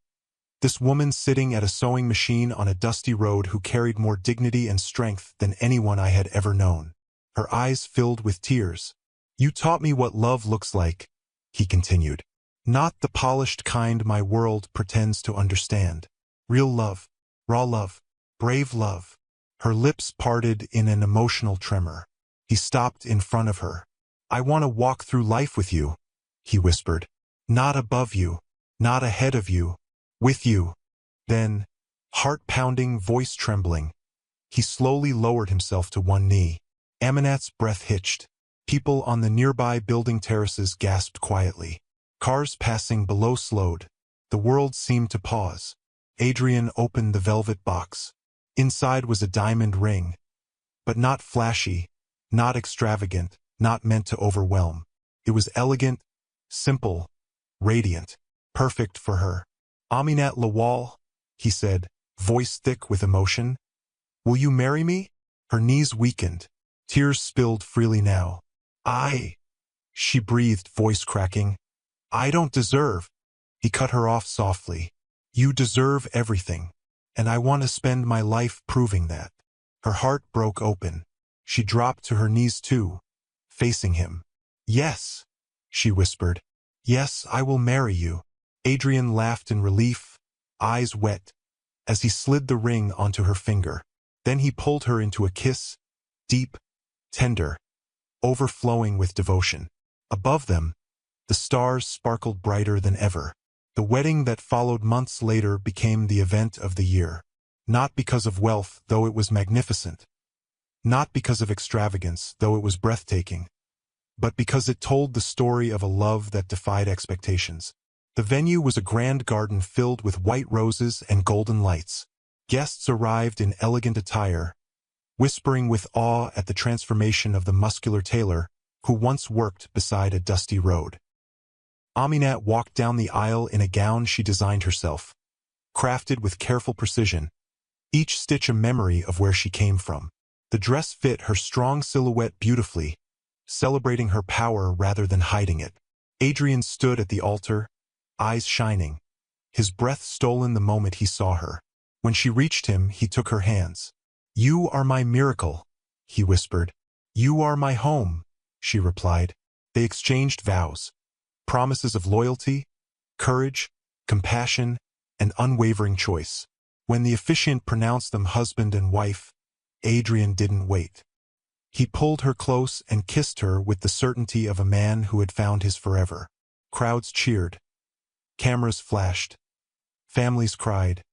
This woman sitting at a sewing machine on a dusty road who carried more dignity and strength than anyone I had ever known." Her eyes filled with tears. "You taught me what love looks like," he continued. "Not the polished kind my world pretends to understand. Real love, raw love, brave love." Her lips parted in an emotional tremor. He stopped in front of her. "I want to walk through life with you," he whispered. "Not above you, not ahead of you, with you." Then, heart pounding, voice trembling, he slowly lowered himself to one knee. Aminat's breath hitched. People on the nearby building terraces gasped quietly. Cars passing below slowed. The world seemed to pause. Adrian opened the velvet box. Inside was a diamond ring, but not flashy, not extravagant, not meant to overwhelm. It was elegant, simple, radiant, perfect for her. "Aminat Lawal," he said, voice thick with emotion. "Will you marry me?" Her knees weakened. Tears spilled freely now. She breathed, voice cracking. "I don't deserve." He cut her off softly. "You deserve everything, and I want to spend my life proving that." Her heart broke open. She dropped to her knees too, facing him. "Yes," she whispered. "Yes, I will marry you." Adrian laughed in relief, eyes wet, as he slid the ring onto her finger. Then he pulled her into a kiss, deep, tender, overflowing with devotion. Above them, the stars sparkled brighter than ever. The wedding that followed months later became the event of the year. Not because of wealth, though it was magnificent. Not because of extravagance, though it was breathtaking. But because it told the story of a love that defied expectations. The venue was a grand garden filled with white roses and golden lights. Guests arrived in elegant attire, whispering with awe at the transformation of the muscular tailor who once worked beside a dusty road. Aminat walked down the aisle in a gown she designed herself, crafted with careful precision, each stitch a memory of where she came from. The dress fit her strong silhouette beautifully, celebrating her power rather than hiding it. Adrian stood at the altar, eyes shining, his breath stolen the moment he saw her. When she reached him, he took her hands. "You are my miracle," he whispered. "You are my home," she replied. They exchanged vows, promises of loyalty, courage, compassion, and unwavering choice. When the officiant pronounced them husband and wife, Adrian didn't wait. He pulled her close and kissed her with the certainty of a man who had found his forever. Crowds cheered. Cameras flashed. Families cried.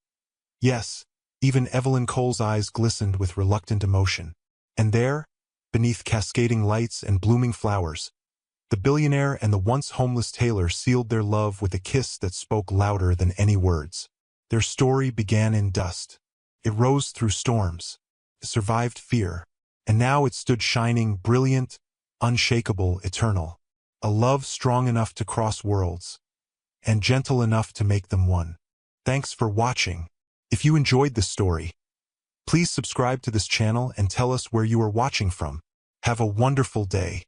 Yes, even Evelyn Cole's eyes glistened with reluctant emotion. And there, beneath cascading lights and blooming flowers, the billionaire and the once homeless tailor sealed their love with a kiss that spoke louder than any words. Their story began in dust. It rose through storms. It survived fear. And now it stood shining, brilliant, unshakable, eternal. A love strong enough to cross worlds, and gentle enough to make them one. Thanks for watching. If you enjoyed this story, please subscribe to this channel and tell us where you are watching from. Have a wonderful day.